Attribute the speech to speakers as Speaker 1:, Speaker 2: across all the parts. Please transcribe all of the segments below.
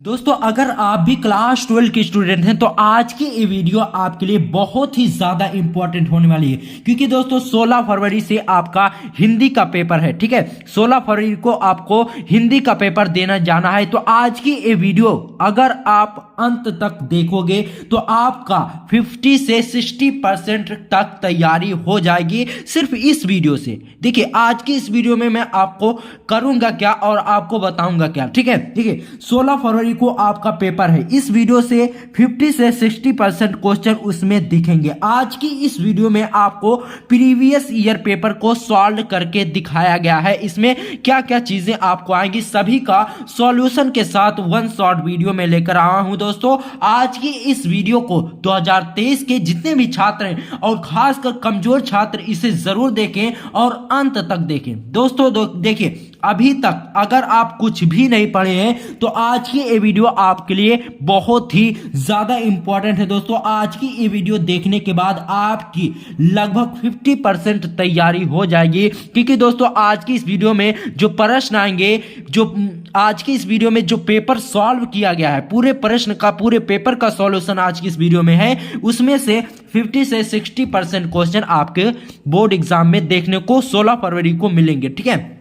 Speaker 1: दोस्तों अगर आप भी क्लास 12 के स्टूडेंट हैं तो आज की ये वीडियो आपके लिए बहुत ही ज्यादा इंपॉर्टेंट होने वाली है क्योंकि दोस्तों 16 फरवरी से आपका हिंदी का पेपर है। ठीक है, 16 फरवरी को आपको हिंदी का पेपर देना जाना है। तो आज की ये वीडियो अगर आप अंत तक देखोगे तो आपका 50 से 60% तक तैयारी हो जाएगी सिर्फ इस वीडियो से। देखिए आज की इस वीडियो में मैं आपको करूंगा क्या और आपको बताऊंगा क्या। ठीक है, देखिए 16 फरवरी को आपका पेपर है। इस वीडियो से 50 से 60% क्वेश्चन उसमें दिखेंगे। आज की इस वीडियो में आपको प्रीवियस ईयर पेपर को सॉल्व करके दिखाया गया है। इसमें क्या क्या चीजें आपको आएंगी सभी का सॉल्यूशन के साथ वन शॉट वीडियो में लेकर आया हूं। दोस्तों आज की इस वीडियो को 2023 के जितने भी छात्र हैं और खासकर कमजोर छात्र इसे जरूर देखें और अंत तक देखें। दोस्तों देखिए अभी तक अगर आप कुछ भी नहीं पढ़े हैं तो आज की ये वीडियो आपके लिए बहुत ही ज्यादा इंपॉर्टेंट है। दोस्तों आज की ये वीडियो देखने के बाद आपकी लगभग 50% तैयारी हो जाएगी क्योंकि दोस्तों आज की इस वीडियो में जो प्रश्न आएंगे, जो आज की इस वीडियो में जो पेपर सॉल्व किया गया है, पूरे प्रश्न का पूरे पेपर का सॉल्यूशन आज की इस वीडियो में है। उसमें से 50 से 60% क्वेश्चन आपके बोर्ड एग्जाम में देखने को 16 फरवरी को मिलेंगे। ठीक है,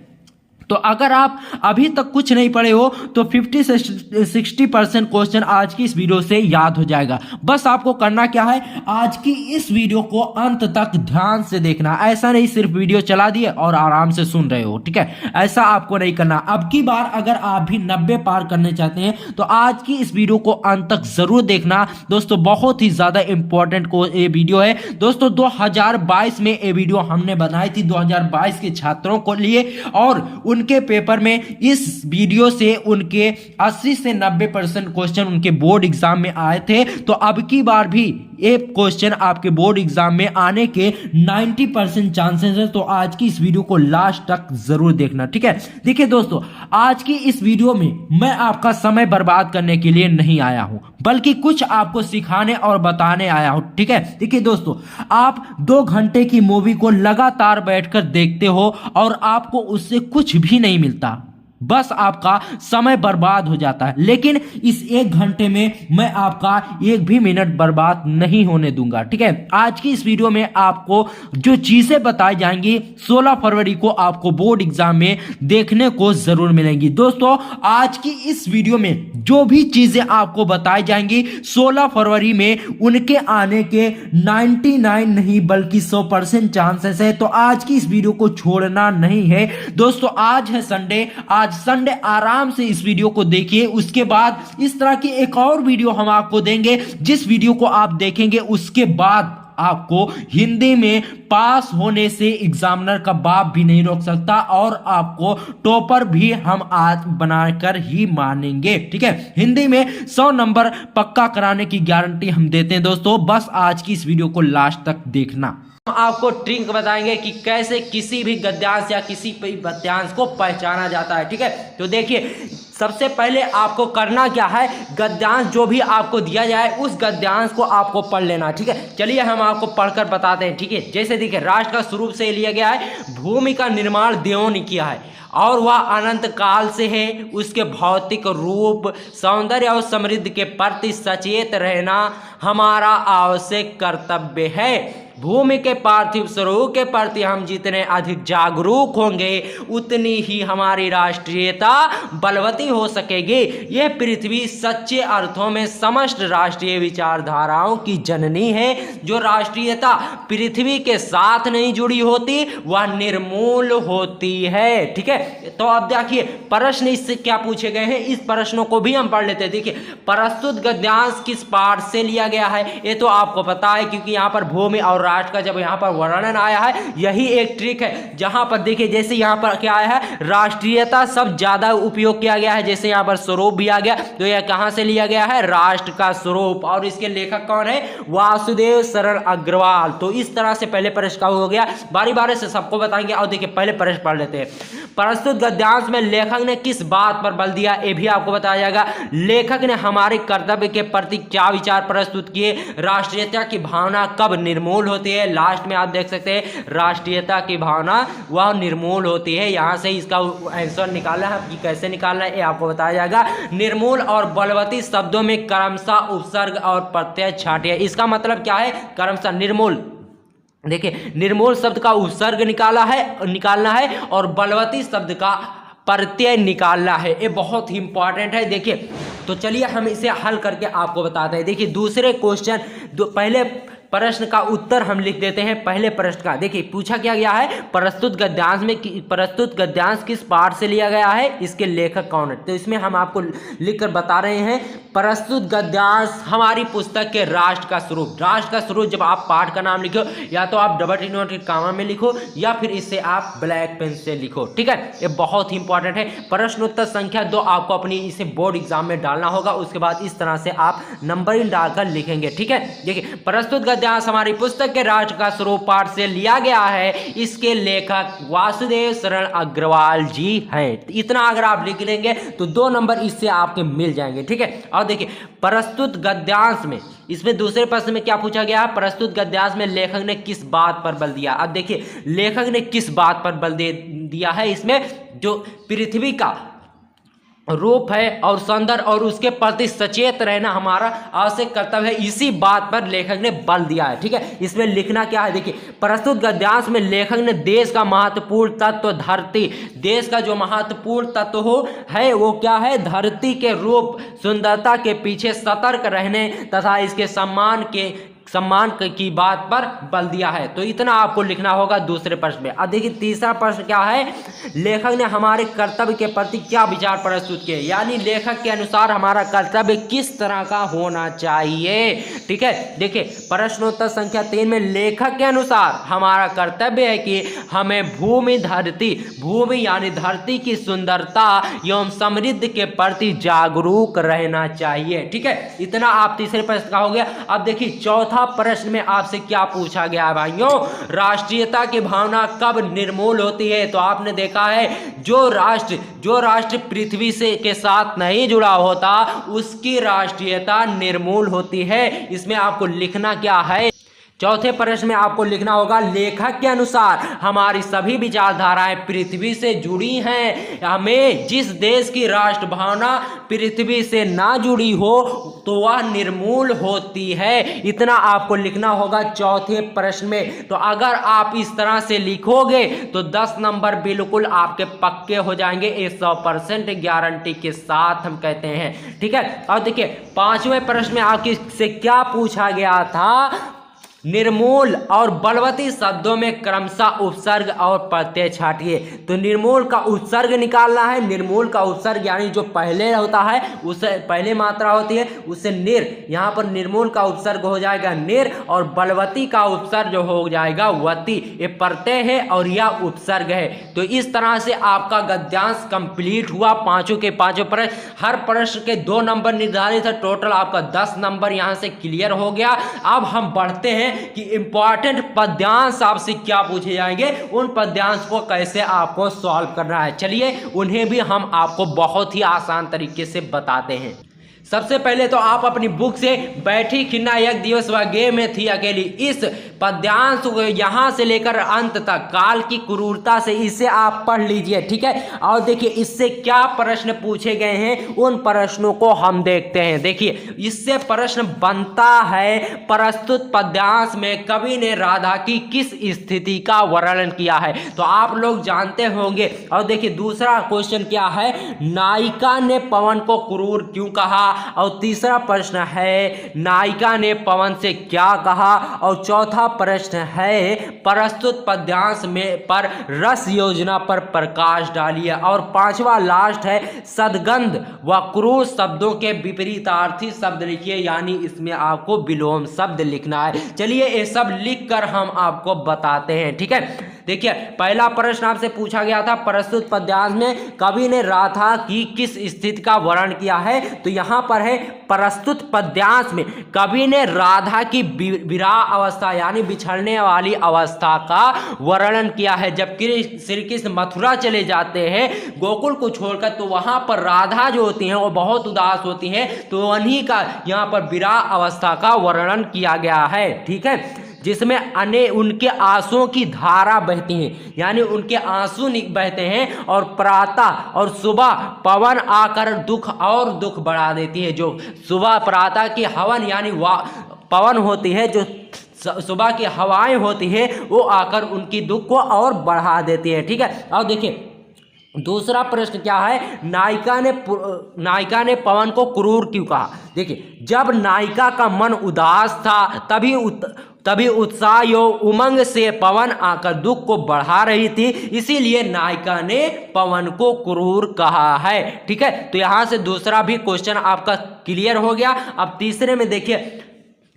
Speaker 1: तो अगर आप अभी तक कुछ नहीं पढ़े हो तो 50 से 60% क्वेश्चन आज की इस वीडियो से याद हो जाएगा। बस आपको करना क्या है, आज की इस वीडियो को अंत तक ध्यान से देखना। ऐसा नहीं सिर्फ वीडियो चला दिए और आराम से सुन रहे हो। ठीक है, ऐसा आपको नहीं करना। अब की बार अगर आप भी 90 पार करने चाहते हैं तो आज की इस वीडियो को अंत तक जरूर देखना। दोस्तों बहुत ही ज्यादा इंपॉर्टेंट ये वीडियो है। दोस्तों 2022 में ये वीडियो हमने बनाई थी 2022 के छात्रों को लिए और उनके पेपर में इस वीडियो से उनके 80 से 90% क्वेश्चन उनके बोर्ड एग्जाम में आए थे। तो अब की बार भी ये क्वेश्चन आपके बोर्ड एग्जाम में आने के 90% चांसेस है। तो आज की इस वीडियो को लास्ट तक जरूर देखना। ठीक है, देखिए दोस्तों आज की इस वीडियो में मैं आपका समय बर्बाद करने के लिए नहीं आया हूं बल्कि कुछ आपको सिखाने और बताने आया हूं। ठीक है, देखिए दोस्तों आप 2 घंटे की मूवी को लगातार बैठकर देखते हो और आपको उससे कुछ भी नहीं मिलता, बस आपका समय बर्बाद हो जाता है। लेकिन इस 1 घंटे में मैं आपका 1 भी मिनट बर्बाद नहीं होने दूंगा। ठीक है, आज की इस वीडियो में आपको जो चीजें बताई जाएंगी 16 फरवरी को आपको बोर्ड एग्जाम में देखने को जरूर मिलेंगी। दोस्तों आज की इस वीडियो में जो भी चीजें आपको बताई जाएंगी 16 फरवरी में उनके आने के 99 नहीं बल्कि 100% चांसेस है। तो आज की इस वीडियो को छोड़ना नहीं है। दोस्तों आज है संडे, आज संडे आराम से इस वीडियो को देखिए। उसके बाद इस तरह की एक और वीडियो हम आपको देंगे जिस वीडियो को आप देखेंगे उसके बाद आपको हिंदी में पास होने से एग्जामिनर का बाप भी नहीं रोक सकता और आपको टॉपर भी हम आज बनाकर ही मानेंगे। ठीक है, हिंदी में 100 नंबर पक्का कराने की गारंटी हम देते हैं। दोस्तों बस आज की इस वीडियो को लास्ट तक देखना। हम आपको ट्रिक बताएंगे कि कैसे किसी भी गद्यांश या किसी भी पद्यांश को पहचाना जाता है। ठीक है, तो देखिए सबसे पहले आपको करना क्या है, गद्यांश जो भी आपको दिया जाए उस गद्यांश को आपको पढ़ लेना। ठीक है, चलिए हम आपको पढ़कर बताते हैं। ठीक है, जैसे देखिए राष्ट्र का स्वरूप से लिया गया है, भूमि का निर्माण देवों ने किया है और वह अनंत काल से है। उसके भौतिक रूप, सौंदर्य और समृद्धि के प्रति सचेत रहना हमारा आवश्यक कर्तव्य है। भूमि के पार्थिव स्वरूप के प्रति हम जितने अधिक जागरूक होंगे उतनी ही हमारी राष्ट्रीयता बलवती हो सकेगी। यह पृथ्वी सच्चे अर्थों में समस्त राष्ट्रीय विचारधाराओं की जननी है। जो राष्ट्रीयता पृथ्वी के साथ नहीं जुड़ी होती वह निर्मूल होती है। ठीक है, तो अब देखिए प्रश्न इससे क्या पूछे गए हैं, इस प्रश्नों को भी हम पढ़ लेते हैं। देखिए प्रस्तुत गद्यांश किस पाठ से लिया गया है ये तो आपको पता है क्योंकि यहाँ पर भूमि और राष्ट्र का जब यहाँ पर वर्णन आया है यही एक ट्रिक है। जहां पर देखिए जैसे यहाँ पर क्या आया है, राष्ट्रीयता सब ज्यादा उपयोग किया गया है। जैसे यहाँ पर स्वरूप भी आ गया तो यह कहां से लिया गया है, राष्ट्र का स्वरूप। और इसके लेखक कौन है, वासुदेव शरण अग्रवाल। तो इस तरह से पहले प्रश्न का हो गया, बारी बारी से सबको बताएंगे। और देखिए पहले प्रश्न पढ़ लेते हैं। प्रस्तुत गद्यांश में लेखक ने किस बात पर बल दिया ये भी आपको बताया जाएगा। लेखक ने हमारे कर्तव्य के प्रति क्या विचार प्रस्तुत किए, राष्ट्रीयता की भावना कब निर्मूल
Speaker 2: होती है। लास्ट में आप देख सकते हैं राष्ट्रीयता की भावना वह निर्मूल होती है। यहाँ से इसका आंसर निकालना है कि कैसे निकालना है ये आपको बताया जाएगा। निर्मूल और बलवती शब्दों में क्रमशः उपसर्ग और प्रत्यय छांटिए। इसका मतलब क्या है? क्रमशः निर्मूल, देखिए निर्मूल शब्द का उपसर्ग निकालना है और बलवती शब्द का प्रत्यय निकालना है। ये बहुत ही इंपॉर्टेंट है। देखिए तो चलिए हम इसे हल करके आपको बताते हैं। देखिए दूसरे क्वेश्चन पहले प्रश्न का उत्तर हम लिख देते हैं। पहले प्रश्न का देखिए पूछा क्या गया है, प्रस्तुत गद्यांश किस पाठ से लिया गया है, इसके लेखक कौन है। तो इसमें हम आपको लिखकर बता रहे हैं प्रस्तुत गद्यांश हमारी पुस्तक के राष्ट्र का स्वरूप। राष्ट्र का स्वरूप जब आप पाठ का नाम लिखो या तो आप डबल इन्वर्टेड कॉमा में लिखो या फिर इसे आप ब्लैक पेन से लिखो, ठीक है। ये बहुत ही इंपॉर्टेंट है। प्रश्नोत्तर संख्या 2 आपको अपनी इसे बोर्ड एग्जाम में डालना होगा। उसके बाद इस तरह से आप नंबरिंग डालकर लिखेंगे, ठीक है। देखिए प्रस्तुत गद्यांश हमारी पुस्तक के राष्ट्र का स्वरूप पाठ से लिया गया है। इसके लेखक वासुदेव शरण अग्रवाल जी हैं। इतना अगर आप लिख लेंगे तो 2 नंबर इससे आपके मिल जाएंगे, ठीक है। और देखिए प्रस्तुत गद्यांश में इसमें दूसरे प्रश्न में क्या पूछा गया है, प्रस्तुत गद्यांश में लेखक ने किस बात पर बल दिया। अब देखिए लेखक ने किस बात पर बल दिया है, इसमें जो पृथ्वी का रूप है और सौंदर्य और उसके प्रति सचेत रहना हमारा आवश्यक कर्तव्य है, इसी बात पर लेखक ने बल दिया है, ठीक है। इसमें लिखना क्या है, देखिए प्रस्तुत गद्यांश में लेखक ने देश का महत्वपूर्ण तत्व धरती, देश का जो महत्वपूर्ण तत्व है वो क्या है, धरती के रूप सुंदरता के पीछे सतर्क रहने तथा इसके सम्मान की बात पर बल दिया है। तो इतना आपको लिखना होगा दूसरे प्रश्न में। अब देखिए तीसरा प्रश्न क्या है, लेखक ने हमारे कर्तव्य के प्रति क्या विचार प्रस्तुत किए, यानी लेखक के अनुसार हमारा कर्तव्य किस तरह का होना चाहिए, ठीक है। देखिए प्रश्नोत्तर संख्या 3 में लेखक के अनुसार हमारा कर्तव्य है कि हमें भूमि यानी धरती की सुंदरता एवं समृद्धि के प्रति जागरूक रहना चाहिए, ठीक है। इतना आप तीसरे प्रश्न का हो गया। अब देखिए चौथा प्रश्न में आपसे क्या पूछा गया है भाइयों, राष्ट्रीयता की भावना कब निर्मूल होती है। तो आपने देखा है जो राष्ट्र पृथ्वी से के साथ नहीं जुड़ा होता उसकी राष्ट्रीयता निर्मूल होती है। इसमें आपको लिखना क्या है, चौथे प्रश्न में आपको लिखना होगा लेखक के अनुसार हमारी सभी विचारधाराएं पृथ्वी से जुड़ी हैं। हमें जिस देश की राष्ट्र भावना पृथ्वी से ना जुड़ी हो तो वह निर्मूल होती है। इतना आपको लिखना होगा चौथे प्रश्न में। तो अगर आप इस तरह से लिखोगे तो 10 नंबर बिल्कुल आपके पक्के हो जाएंगे, 100% गारंटी के साथ हम कहते हैं, ठीक है। और देखिए पांचवें प्रश्न में आपकी से क्या पूछा गया था, निर्मूल और बलवती शब्दों में क्रमशः उपसर्ग और प्रत्यय छांटिए। तो निर्मूल का उपसर्ग निकालना है। निर्मूल का उपसर्ग यानी जो पहले होता है उससे पहले मात्रा होती है उससे निर, यहाँ पर निर्मूल का उपसर्ग हो जाएगा निर और बलवती का उपसर्ग जो हो जाएगा वती। ये प्रत्यय है और यह उपसर्ग है। तो इस तरह से आपका गद्यांश कंप्लीट हुआ। पांचों के पांचों प्रश्न, हर प्रश्न के 2 नंबर निर्धारित है। टोटल आपका 10 नंबर यहाँ से क्लियर हो गया। अब हम बढ़ते हैं कि इंपॉर्टेंट पद्यांश आपसे क्या पूछे जाएंगे, उन पद्यांश को कैसे आपको सॉल्व करना है। चलिए उन्हें भी हम आपको बहुत ही आसान तरीके से बताते हैं। सबसे पहले तो आप अपनी बुक से बैठी खिन्ना एक दिवस वह गे में थी अकेली, इस पद्यांश को यहाँ से लेकर अंत तक काल की क्रूरता से इसे आप पढ़ लीजिए, ठीक है। और देखिए इससे क्या प्रश्न पूछे गए हैं उन प्रश्नों को हम देखते हैं। देखिए इससे प्रश्न बनता है प्रस्तुत पद्यांश में कवि ने राधा की किस स्थिति का वर्णन किया है। तो आप लोग जानते होंगे। और देखिए दूसरा क्वेश्चन क्या है, नायिका ने पवन को क्रूर क्यों कहा। और तीसरा प्रश्न है नायिका ने पवन से क्या कहा। और चौथा प्रश्न है प्रस्तुत पद्यांश में पर रस योजना पर प्रकाश डालिए। और पांचवा लास्ट है सदगंध व क्रूर शब्दों के विपरीतार्थी शब्द लिखिए, यानी इसमें आपको विलोम शब्द लिखना है। चलिए ये सब लिखकर हम आपको बताते हैं, ठीक है। देखिए पहला प्रश्न आपसे पूछा गया था प्रस्तुत पद्यांश में कवि ने राधा की किस स्थिति का वर्णन किया है। तो यहाँ पर है प्रस्तुत पद्यांश में कवि ने राधा की विरह अवस्था यानी बिछड़ने वाली अवस्था का वर्णन किया है। जब श्री कृष्ण मथुरा चले जाते हैं गोकुल को छोड़कर, तो वहां पर राधा जो होती हैं वो बहुत उदास होती हैं। तो उन्हीं का यहाँ पर विरह अवस्था का वर्णन किया गया है, ठीक है। जिसमें उनके आंसुओं की धारा बहती है, यानी उनके आंसू बहते हैं, और प्रातः और सुबह पवन आकर दुख और दुख बढ़ा देती है। जो सुबह प्रातः की हवन यानी पवन होती है, जो सुबह की हवाएं होती है, वो आकर उनकी दुख को और बढ़ा देती है। ठीक है, और देखिए दूसरा प्रश्न क्या है, नायिका ने पवन को क्रूर क्यों कहा। देखिए, जब नायिका का मन उदास था तभी उत्साह एवं उमंग से पवन आकर दुख को बढ़ा रही थी, इसीलिए नायिका ने पवन को क्रूर कहा है। ठीक है, तो यहां से दूसरा भी क्वेश्चन आपका क्लियर हो गया। अब तीसरे में देखिए,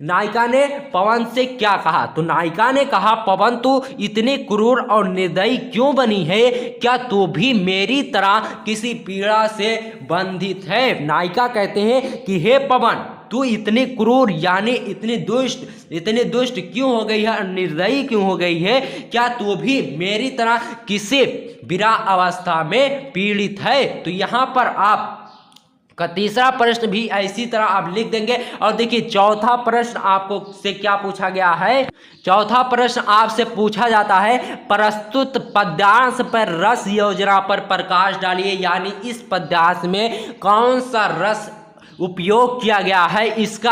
Speaker 2: नायिका ने पवन से क्या कहा। तो नायिका ने कहा, पवन तू इतनी क्रूर और निर्दयी क्यों बनी है, क्या तू भी मेरी तरह किसी पीड़ा से बंधित है। नायिका कहते हैं कि हे पवन, तू इतनी क्रूर यानी इतनी दुष्ट क्यों हो गई है, निर्दयी क्यों हो गई है, क्या तू भी मेरी तरह किसी विरह अवस्था में पीड़ित है। तो यहाँ पर आप का तीसरा प्रश्न भी इसी तरह आप लिख देंगे। और देखिए चौथा प्रश्न आपको से क्या पूछा गया है। चौथा प्रश्न आपसे पूछा जाता है, प्रस्तुत पद्यांश पर रस योजना पर प्रकाश डालिए, यानी इस पद्यांश में कौन सा रस उपयोग किया गया है, इसे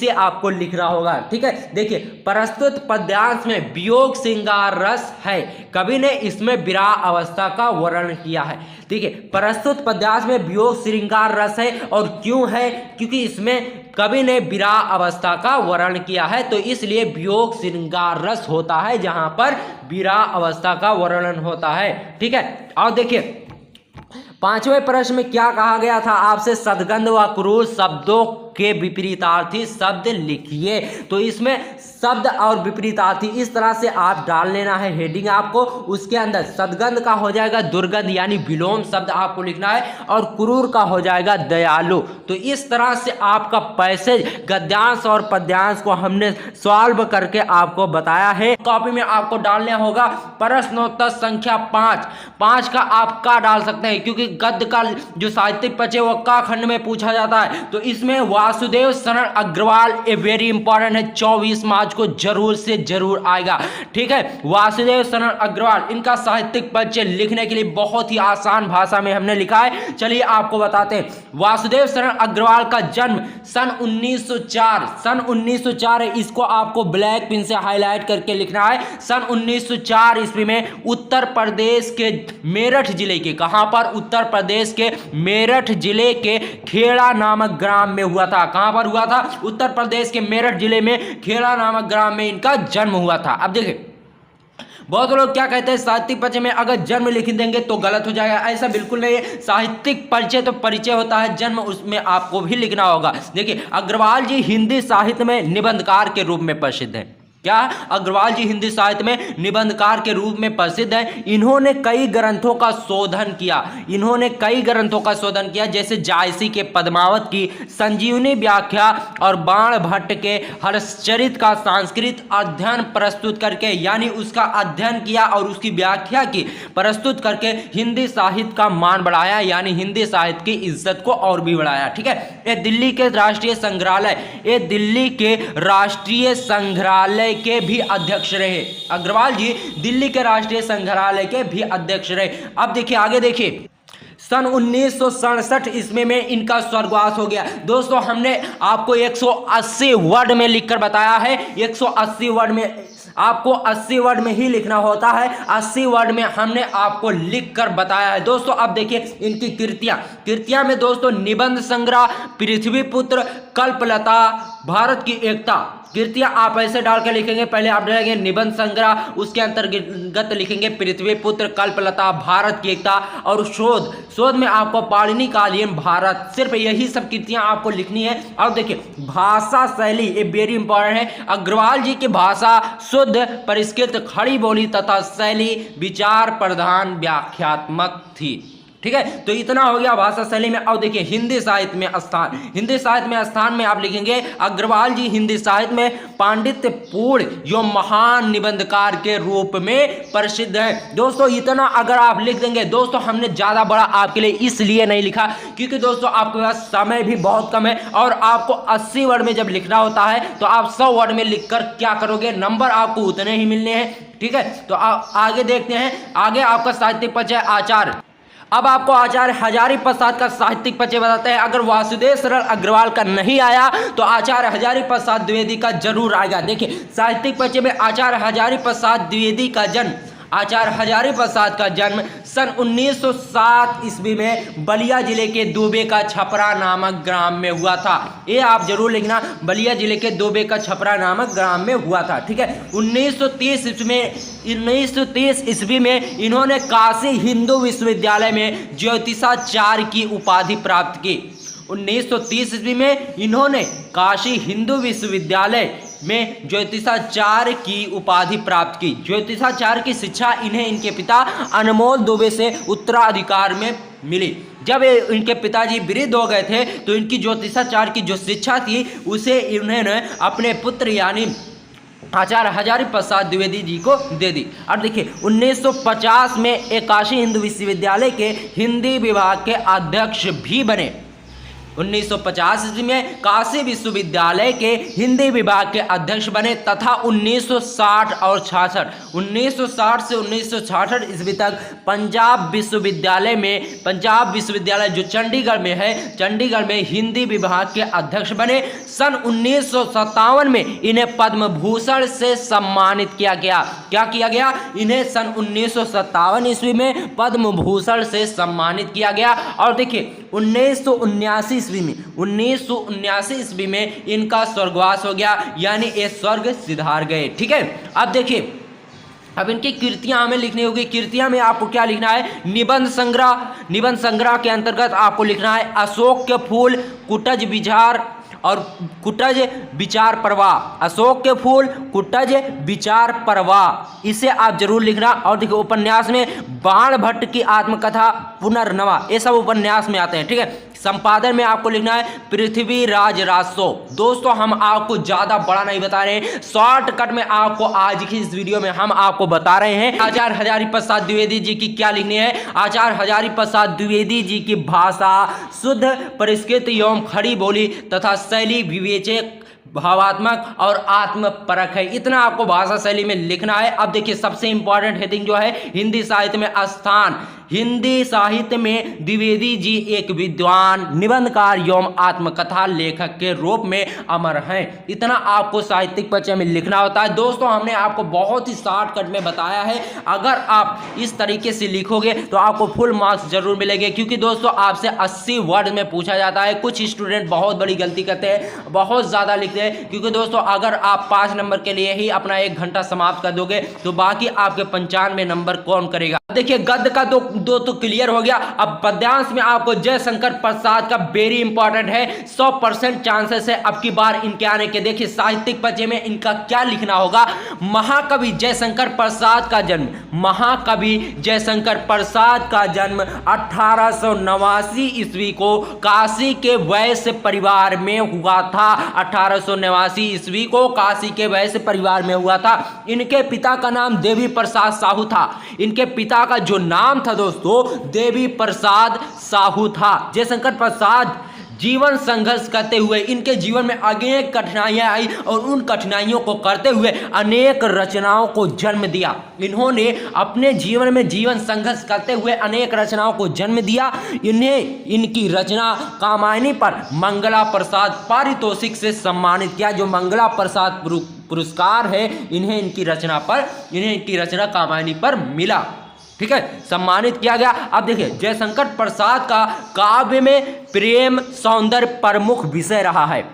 Speaker 2: आपको लिखना होगा। ठीक है, देखिए प्रस्तुत पद्यांश में वियोग श्रृंगार रस है, कवि ने इसमें विरह अवस्था का वर्णन किया है। ठीक है, प्रस्तुत पद्यांश में वियोग श्रृंगार रस है, और क्यों है, क्योंकि इसमें कवि ने विरह अवस्था का वर्णन किया है, तो इसलिए वियोग श्रृंगार रस होता है जहां पर विरह अवस्था का वर्णन होता है। ठीक है, और देखिए पांचवें प्रश्न में क्या कहा गया था आपसे, सदगंध व क्रूर शब्दों के विपरीतार्थी शब्द लिखिए। तो इसमें शब्द और विपरीतार्थी इस तरह से आप डाल लेना है हेडिंग आपको। उसके अंदर सदगंध का हो जाएगा दुर्गंध यानी विलोम शब्द आपको लिखना है, और क्रूर का हो जाएगा दयालु। तो इस तरह से आपका पैसेज गद्यांश और पद्यांश को हमने सॉल्व करके आपको बताया है। कॉपी में आपको डालना होगा प्रश्नोत्तर संख्या 5 का आप का डाल सकते हैं, क्योंकि गद्य का जो साहित्यिक पक्ष है वो का खंड में पूछा जाता है। तो इसमें वासुदेव शरण अग्रवाल ए वेरी इंपॉर्टेंट है, 24 मार्च को जरूर से जरूर आएगा। ठीक है, वासुदेव शरण अग्रवाल, इनका साहित्यिक परिचय लिखने के लिए बहुत ही आसान भाषा में हमने लिखा है। चलिए आपको बताते हैं। वासुदेव शरण अग्रवाल का जन्म सन 1904 है, इसको आपको ब्लैक पेन से हाईलाइट करके लिखना है। सन 1904 ईस्वी में उत्तर प्रदेश के मेरठ जिले के, कहां पर, उत्तर प्रदेश के मेरठ जिले के खेड़ा नामक ग्राम में हुआ था। कहां पर हुआ था, उत्तर प्रदेश के मेरठ जिले में खेड़ा नामक ग्राम में इनका जन्म हुआ था। अब देखिए बहुत लोग क्या कहते हैं, साहित्यिक परिचय में अगर जन्म लिख देंगे तो गलत हो जाएगा। ऐसा बिल्कुल नहीं है, साहित्यिक परिचय तो परिचय होता है, जन्म उसमें आपको भी लिखना होगा। देखिए अग्रवाल जी हिंदी साहित्य में निबंधकार के रूप में प्रसिद्ध हैं। क्या, अग्रवाल जी हिंदी साहित्य में निबंधकार के रूप में प्रसिद्ध हैं। इन्होंने कई ग्रंथों का शोधन किया, जैसे जायसी के पद्मावत की संजीवनी व्याख्या और बाण भट्ट के हर्षचरित का संस्कृत अध्ययन प्रस्तुत करके, यानी उसका अध्ययन किया और उसकी व्याख्या की प्रस्तुत करके हिंदी साहित्य का मान बढ़ाया, यानी हिंदी साहित्य की इज्जत को और भी बढ़ाया। ठीक है, ये दिल्ली के राष्ट्रीय संग्रहालय के भी अध्यक्ष रहे। अग्रवाल जी दिल्ली के राष्ट्रीय संग्रहालय के भी अध्यक्ष रहे। अब देखिए आगे देखिए, सन 1967 ईस्वी में इनका स्वर्गवास हो गया। दोस्तों हमने आपको 180 वर्ड में लिखकर बताया है, 180 वर्ड में आपको 80 वर्ड में ही लिखना होता है, 80 वर्ड में हमने आपको लिखकर बताया है। दोस्तों अब देखिए इनकी कृतियां में दोस्तों निबंध संग्रह, पृथ्वीपुत्र, कल्पलता, भारत की एकता। कृतियां आप ऐसे डाल के लिखेंगे, पहले आप डालेंगे निबंध संग्रह, उसके अंतर्गत लिखेंगे पृथ्वीपुत्र, कल्पलता, भारत की एकता, और शोध में आपको पाणिनि कालीन भारत, सिर्फ यही सब कृतियां आपको लिखनी है। और देखिए भाषा शैली, ये वेरी इंपॉर्टेंट है। अग्रवाल जी की भाषा शुद्ध, परिष्कृत, खड़ी बोली तथा शैली विचार प्रधान व्याख्यात्मक थी। ठीक है, तो इतना हो गया भाषा शैली में। अब देखिए हिंदी साहित्य में स्थान, हिंदी साहित्य में स्थान में आप लिखेंगे अग्रवाल जी हिंदी साहित्य में पांडित्य पूर्ण एवं महान निबंधकार के रूप में प्रसिद्ध है। दोस्तों इतना अगर आप लिख देंगे, दोस्तों हमने ज्यादा बड़ा आपके लिए इसलिए नहीं लिखा क्योंकि दोस्तों आपके पास समय भी बहुत कम है और आपको 80 वर्ड में जब लिखना होता है तो आप 100 वर्ड में लिखकर क्या करोगे, नंबर आपको उतने ही मिलने हैं। ठीक है, तो आगे देखते हैं। आगे आपका साहित्यिक परिचय आचार्य। अब आपको आचार्य हजारी प्रसाद का साहित्यिक परिचय बताते हैं। अगर वासुदेव सरल अग्रवाल का नहीं आया तो आचार्य हजारी प्रसाद द्विवेदी का जरूर आएगा। देखिए साहित्यिक परिचय में आचार्य हजारी प्रसाद द्विवेदी का जन्म, आचार्य हजारी प्रसाद का जन्म सन 1907 ईस्वी में बलिया जिले के दुबे का छपरा नामक ग्राम में हुआ था। ये आप जरूर लिखना, बलिया जिले के दुबे का छपरा नामक ग्राम में हुआ था। ठीक है, 1930 ईस्वी में इन्होंने काशी हिंदू विश्वविद्यालय में ज्योतिषाचार्य की उपाधि प्राप्त की। 1930 ईस्वी में इन्होंने काशी हिंदू विश्वविद्यालय में ज्योतिषाचार्य की उपाधि प्राप्त की। ज्योतिषाचार्य की शिक्षा इन्हें इनके पिता अनमोल दुबे से उत्तराधिकार में मिली। जब इनके पिताजी वृद्ध हो गए थे तो इनकी ज्योतिषाचार्य की जो शिक्षा थी उसे इन्होंने अपने पुत्र यानी आचार्य हजारी प्रसाद द्विवेदी जी को दे दी। अब देखिए 1950 में एक काशी हिंदू विश्वविद्यालय के हिंदी विभाग के अध्यक्ष भी बने। 1950 ईस्वी में काशी विश्वविद्यालय के हिंदी विभाग के अध्यक्ष बने तथा 1960 और 66 1960 से 1966 ईस्वी तक पंजाब विश्वविद्यालय जो चंडीगढ़ में है, चंडीगढ़ में हिंदी विभाग के अध्यक्ष बने। सन 1957 में इन्हें पद्म भूषण से सम्मानित किया गया। क्या किया गया? इन्हें सन 1957 ईस्वी में पद्म भूषण से सम्मानित किया गया। और देखिए 1979 ईस्वी में इनका स्वर्गवास हो गया, यानी ये स्वर्ग सिधार गए। ठीक है, अब देखिए अब इनकी कृतियां हमें लिखनी होगी। कृतियां में आपको क्या लिखना है? निबंध संग्रह के अंतर्गत आपको लिखना है अशोक के फूल, कुटज विचार और कुटज विचार प्रवाह। अशोक के फूल, कुटज विचार प्रवाह, इसे आप जरूर लिखना। और देखिए उपन्यास में बाण भट्ट की आत्मकथा पुनर्नवा, ये सब उपन्यास में आते हैं। ठीक है, संपादन में आपको लिखना है पृथ्वीराज राजसो। दोस्तों हम आपको ज्यादा बड़ा नहीं बता रहे हैं, शॉर्टकट में आपको आज की इस वीडियो में हम आपको बता रहे हैं आचार्य हजारी प्रसाद द्विवेदी जी की क्या लिखनी है। आचार्य हजारी प्रसाद द्विवेदी जी की भाषा शुद्ध, परिष्कृत एवं खड़ी बोली तथा शैली विवेचक, भावात्मक और आत्मपरक है। इतना आपको भाषा शैली में लिखना है। अब देखिए सबसे इंपॉर्टेंट हेडिंग जो है हिंदी साहित्य में स्थान। हिंदी साहित्य में द्विवेदी जी एक विद्वान, निबंधकार एवं आत्मकथा लेखक के रूप में अमर हैं। इतना आपको साहित्यिक परिचय में लिखना होता है। दोस्तों हमने आपको बहुत ही शॉर्टकट में बताया है। अगर आप इस तरीके से लिखोगे तो आपको फुल मार्क्स जरूर मिलेंगे, क्योंकि दोस्तों आपसे 80 वर्ड में पूछा जाता है। कुछ स्टूडेंट बहुत बड़ी गलती करते हैं, बहुत ज़्यादा लिखते हैं, क्योंकि दोस्तों अगर आप 5 नंबर के लिए ही अपना 1 घंटा समाप्त कर दोगे तो बाकी आपके 95 नंबर कौन करेगा। देखिए गद्य का दो तो क्लियर हो गया। अब पद्यांश में आपको जयशंकर प्रसाद का वेरी इंपॉर्टेंट है, 100% चांसेस है अब की बार इनके आने के। देखिए साहित्यिक परिचय में इनका क्या लिखना होगा। महाकवि जयशंकर प्रसाद का जन्म, महाकवि जयशंकर प्रसाद का जन्म 1889 ईस्वी को काशी के वैश्य परिवार में हुआ था। 1889 ईस्वी को काशी के वैश्य परिवार में हुआ था। इनके पिता का नाम देवी प्रसाद साहू था। इनके पिता का जो नाम था दोस्तों देवी प्रसाद साहू था। जयशंकर प्रसाद जीवन संघर्ष करते हुए इनके जीवन में अनेक कठिनाइयां आई और उन कठिनाइयों को करते हुए अनेक रचनाओं को जन्म दिया। इन्होंने अपने जीवन में जीवन संघर्ष करते हुए अनेक रचनाओं को जन्म दिया। इन्हें इनकी रचना कामायनी पर मंगला प्रसाद पारितोषिक से सम्मानित किया। जो मंगला प्रसाद पुरस्कार है इन्हें इनकी रचना कामायनी पर मिला। ठीक है, सम्मानित किया गया। अब देखिए जयशंकर प्रसाद का काव्य में प्रेम सौंदर्य प्रमुख विषय रहा है।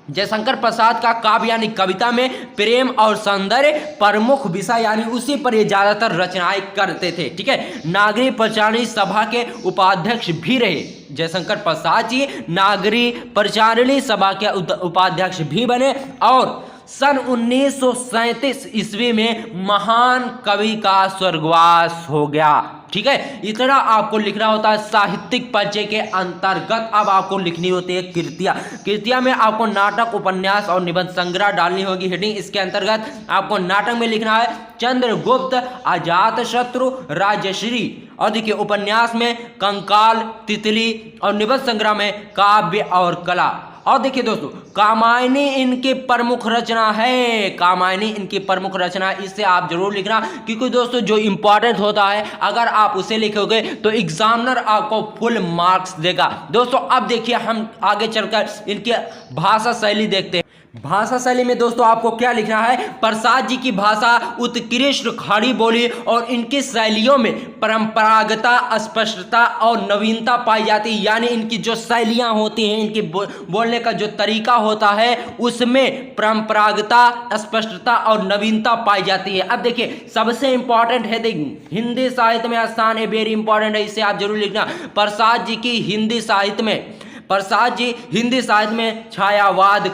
Speaker 2: जयशंकर प्रसाद का काव्य यानी कविता में प्रेम और सौंदर्य प्रमुख विषय, यानी उसी पर ये ज्यादातर रचनाएं करते थे। ठीक है, नागरी परिचारिणी सभा के उपाध्यक्ष भी रहे। जयशंकर प्रसाद जी नागरी परिचारिणी सभा के उपाध्यक्ष भी बने और सन 1937 ईस्वी में महान कवि का स्वर्गवास हो गया। ठीक है, इतना आपको लिखना होता है साहित्यिक परिचय के अंतर्गत। अब आपको लिखनी होती है कृतियां। कृतियां में आपको नाटक, उपन्यास और निबंध संग्रह डालनी होगी हेडिंग। इसके अंतर्गत आपको नाटक में लिखना है चंद्रगुप्त, अजातशत्रु, राजश्री। और देखिए उपन्यास में कंकाल, तितली और निबंध संग्रह में काव्य और कला। और देखिए दोस्तों कामायनी इनकी प्रमुख रचना है। कामायनी इनकी प्रमुख रचना, इससे आप जरूर लिखना, क्योंकि दोस्तों जो इंपॉर्टेंट होता है अगर आप उसे लिखोगे तो एग्जामिनर आपको फुल मार्क्स देगा। दोस्तों अब देखिए हम आगे चलकर इनकी भाषा शैली देखते हैं। भाषा शैली में दोस्तों आपको क्या लिखना है, प्रसाद जी की भाषा उत्कृष्ट खड़ी बोली और इनकी शैलियों में परंपरागता, स्पष्टता और नवीनता पाई जाती है। यानी इनकी जो शैलियां होती हैं, इनकी बोलने का जो तरीका होता है उसमें परंपरागता, स्पष्टता और नवीनता पाई जाती है। अब देखिए सबसे इंपॉर्टेंट है हिंदी साहित्य में स्थान है, वेरी इंपॉर्टेंट है, इसे आप जरूर लिखना। प्रसाद जी की हिंदी साहित्य में, प्रसाद जी हिंदी साहित्य में छायावाद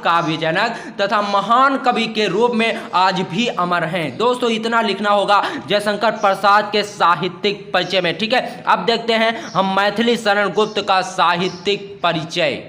Speaker 2: काव्यजनक तथा महान कवि के रूप में आज भी अमर हैं। दोस्तों इतना लिखना होगा जयशंकर प्रसाद के साहित्यिक परिचय में। ठीक है, अब देखते हैं हम मैथिली शरण गुप्त का साहित्यिक परिचय।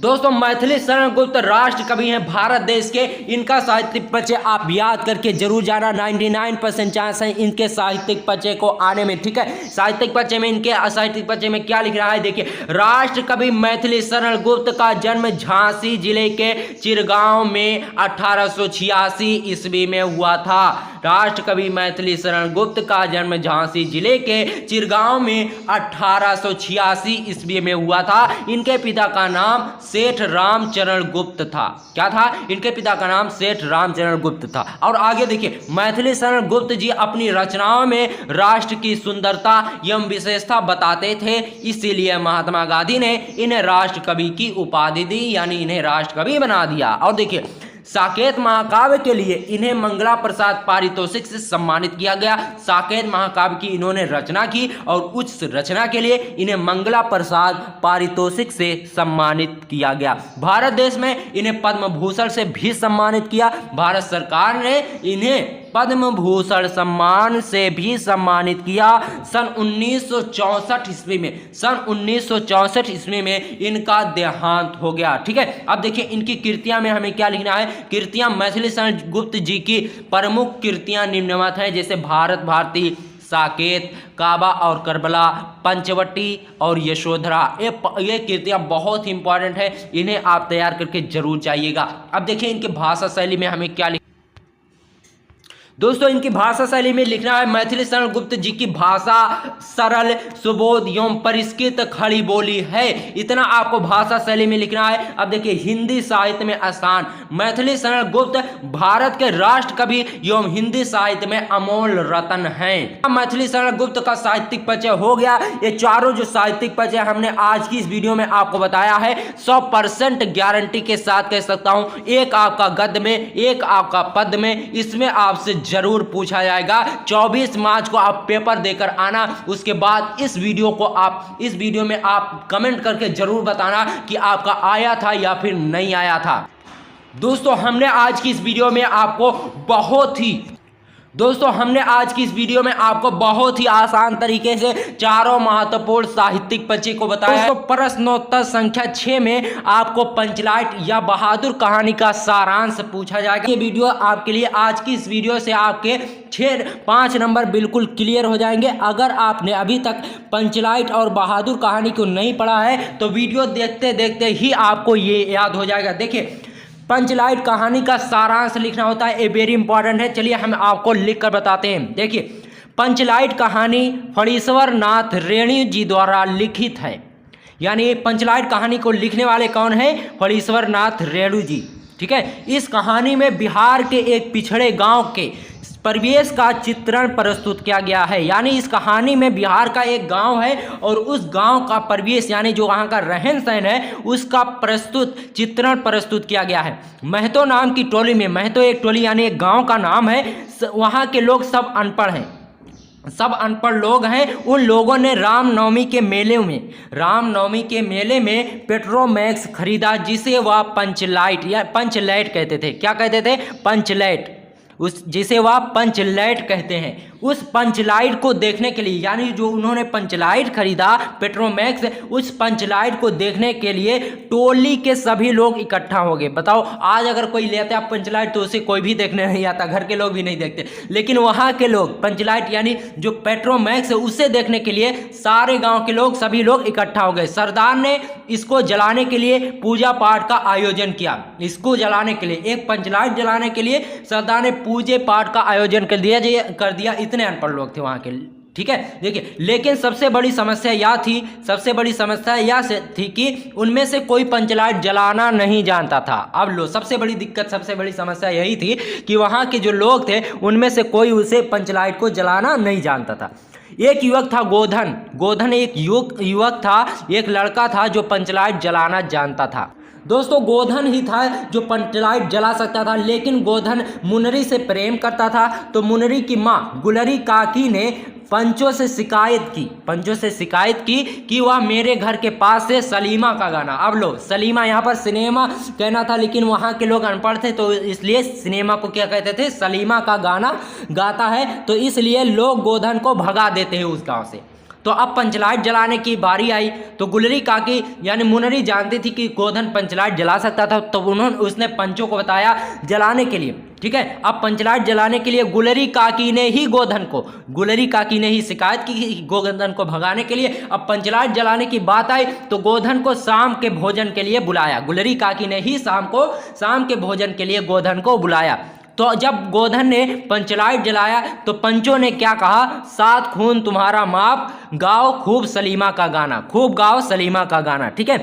Speaker 2: दोस्तों मैथिली शरण गुप्त राष्ट्र कवि हैं भारत देश के। इनका साहित्यिक परिचय आप याद करके जरूर जाना, 99% चांस है इनके साहित्यिक परिचय को आने में। ठीक है, साहित्यिक परिचय में इनके साहित्यिक परिचय में क्या लिख रहा है देखिए। राष्ट्र कवि मैथिली शरण गुप्त का जन्म झांसी जिले के चिरगांव में 1886 ईस्वी में हुआ था। राष्ट्र कवि मैथिली शरण गुप्त का जन्म झांसी जिले के चिरगांव में 1886 ईस्वी में हुआ था। इनके पिता का नाम सेठ रामचरण गुप्त था। क्या था? इनके पिता का नाम सेठ रामचरण गुप्त था। और आगे देखिए मैथिली शरण गुप्त जी अपनी रचनाओं में राष्ट्र की सुंदरता एवं विशेषता बताते थे, इसीलिए महात्मा गांधी ने इन्हें राष्ट्र कवि की उपाधि दी, यानी इन्हें राष्ट्र कवि बना दिया। और देखिए साकेत महाकाव्य के लिए इन्हें मंगला प्रसाद पारितोषिक से सम्मानित किया गया। साकेत महाकाव्य की इन्होंने रचना की और उस रचना के लिए इन्हें मंगला प्रसाद पारितोषिक से सम्मानित किया गया। भारत देश में इन्हें पद्म भूषण से भी सम्मानित किया। भारत सरकार ने इन्हें पद्म भूषण सम्मान से भी सम्मानित किया। सन 1964 ईस्वी में, सन 1964 ईस्वी में इनका देहांत हो गया। ठीक है, अब देखिए इनकी कृतियां में हमें क्या लिखना है। कृतियां मैथिली शरण गुप्त जी की प्रमुख कृतियां निम्नवत हैं, जैसे भारत भारती, साकेत, काबा और करबला, पंचवटी और यशोधरा। ये कृतियां बहुत ही इंपॉर्टेंट है, इन्हें आप तैयार करके जरूर जाइएगा। अब देखिए इनकी भाषा शैली में हमें क्या दोस्तों इनकी भाषा शैली में लिखना है। मैथिली शरण गुप्त जी की भाषा सरल, सुबोध एवं परिष्कृत खड़ी बोली है, इतना आपको भाषा शैली में लिखना है। अब देखिए हिंदी साहित्य में स्थान, मैथिली शरण गुप्त भारत के राष्ट्र कवि एवं हिंदी साहित्य में अमोल रत्न हैं। मैथिली शरण गुप्त का साहित्यिक परिचय हो गया। ये चारों जो साहित्यिक परिचय हमने आज की इस वीडियो में आपको बताया है, 100% गारंटी के साथ कह सकता हूं, एक आपका गद्य में, एक आपका पद्य में, इसमें आपसे जरूर पूछा जाएगा। 24 मार्च को आप पेपर देकर आना। उसके बाद इस वीडियो में आप कमेंट करके जरूर बताना कि आपका आया था या फिर नहीं आया था। दोस्तों हमने आज की इस वीडियो में आपको बहुत ही आसान तरीके से चारों महत्वपूर्ण साहित्यिक परिचय को बताया है। प्रश्नोत्तर संख्या 6 में आपको पंचलाइट या बहादुर कहानी का सारांश पूछा जाएगा। ये वीडियो आपके लिए, आज की इस वीडियो से आपके 5 नंबर बिल्कुल क्लियर हो जाएंगे। अगर आपने अभी तक पंचलाइट और बहादुर कहानी को नहीं पढ़ा है तो वीडियो देखते देखते ही आपको ये याद हो जाएगा। देखिए पंचलाइट कहानी का सारांश लिखना होता है, ये वेरी इंपॉर्टेंट है। चलिए हम आपको लिख कर बताते हैं। देखिए पंचलाइट कहानी फणीश्वर नाथ रेणु जी द्वारा लिखित है, यानी पंचलाइट कहानी को लिखने वाले कौन है? फणीश्वर नाथ रेणु जी। ठीक है, इस कहानी में बिहार के एक पिछड़े गांव के परिवेश का चित्रण प्रस्तुत किया गया है। यानी इस कहानी में बिहार का एक गांव है और उस गांव का परिवेश, यानी जो वहां का रहन सहन है, उसका चित्रण प्रस्तुत किया गया है। महतो नाम की टोली में, महतो एक टोली यानी एक गांव का नाम है, वहां के लोग सब अनपढ़ हैं। सब अनपढ़ लोग हैं, उन लोगों ने रामनवमी के मेले में पेट्रोमैक्स खरीदा, जिसे वह पंचलाइट या पंचलाइट कहते थे। क्या कहते थे? पंचलाइट। जिसे वह पंचलाइट कहते हैं। उस पंचलाइट को देखने के लिए, यानी जो उन्होंने पंचलाइट खरीदा पेट्रोमैक्स, उस पंचलाइट को देखने के लिए टोली के सभी लोग इकट्ठा हो गए। बताओ, आज अगर कोई लेता है पंचलाइट तो उसे कोई भी देखने नहीं आता, घर के लोग भी नहीं देखते, लेकिन वहाँ के लोग पंचलाइट यानी जो पेट्रोमैक्स है उसे देखने के लिए सारे गाँव के लोग, सभी लोग इकट्ठा हो गए। सरदार ने इसको जलाने के लिए पूजा पाठ का आयोजन किया। इसको जलाने के लिए, एक पंचलाइट जलाने के लिए सरदार ने पूजे पाठ का आयोजन कर दिया। इतने अनपढ़ लोग थे वहां के। ठीक है, देखिए, लेकिन सबसे बड़ी समस्या यह थी कि उनमें से कोई पंचलाइट जलाना नहीं जानता था। अब लो, सबसे बड़ी समस्या यही थी कि वहां के जो लोग थे उनमें से कोई उसे पंचलाइट को जलाना नहीं जानता था। एक युवक था गोधन एक युवक था, एक लड़का था जो पंचलाइट जलाना जानता था। दोस्तों, गोधन ही था जो पंचलाइट जला सकता था, लेकिन गोधन मुनरी से प्रेम करता था। तो मुनरी की माँ गुलरी काकी ने पंचों से शिकायत की कि वह मेरे घर के पास से सलीमा का गाना। अब लो, सलीमा यहाँ पर सिनेमा कहना था, लेकिन वहाँ के लोग अनपढ़ थे तो इसलिए सिनेमा को क्या कहते थे? सलीमा का गाना गाता है। तो इसलिए लोग गोधन को भगा देते हैं उस गाँव से। तो अब पंचलाइट जलाने की बारी आई। तो गुलरी काकी यानी मुनरी जानती थी कि गोधन पंचलाइट जला सकता था, तो उसने पंचों को बताया जलाने के लिए। ठीक है, अब पंचलाइट जलाने के लिए गुलरी काकी ने ही शिकायत की गोधन को भगाने के लिए। अब पंचलाइट जलाने की बात आई तो गोधन को शाम के भोजन के लिए बुलाया। गुलरी काकी ने ही शाम के भोजन के लिए गोधन को बुलाया। तो जब गोधन ने पंचलाइट जलाया तो पंचों ने क्या कहा? 7 खून तुम्हारा माप, गाओ खूब सलीमा का गाना। ठीक है,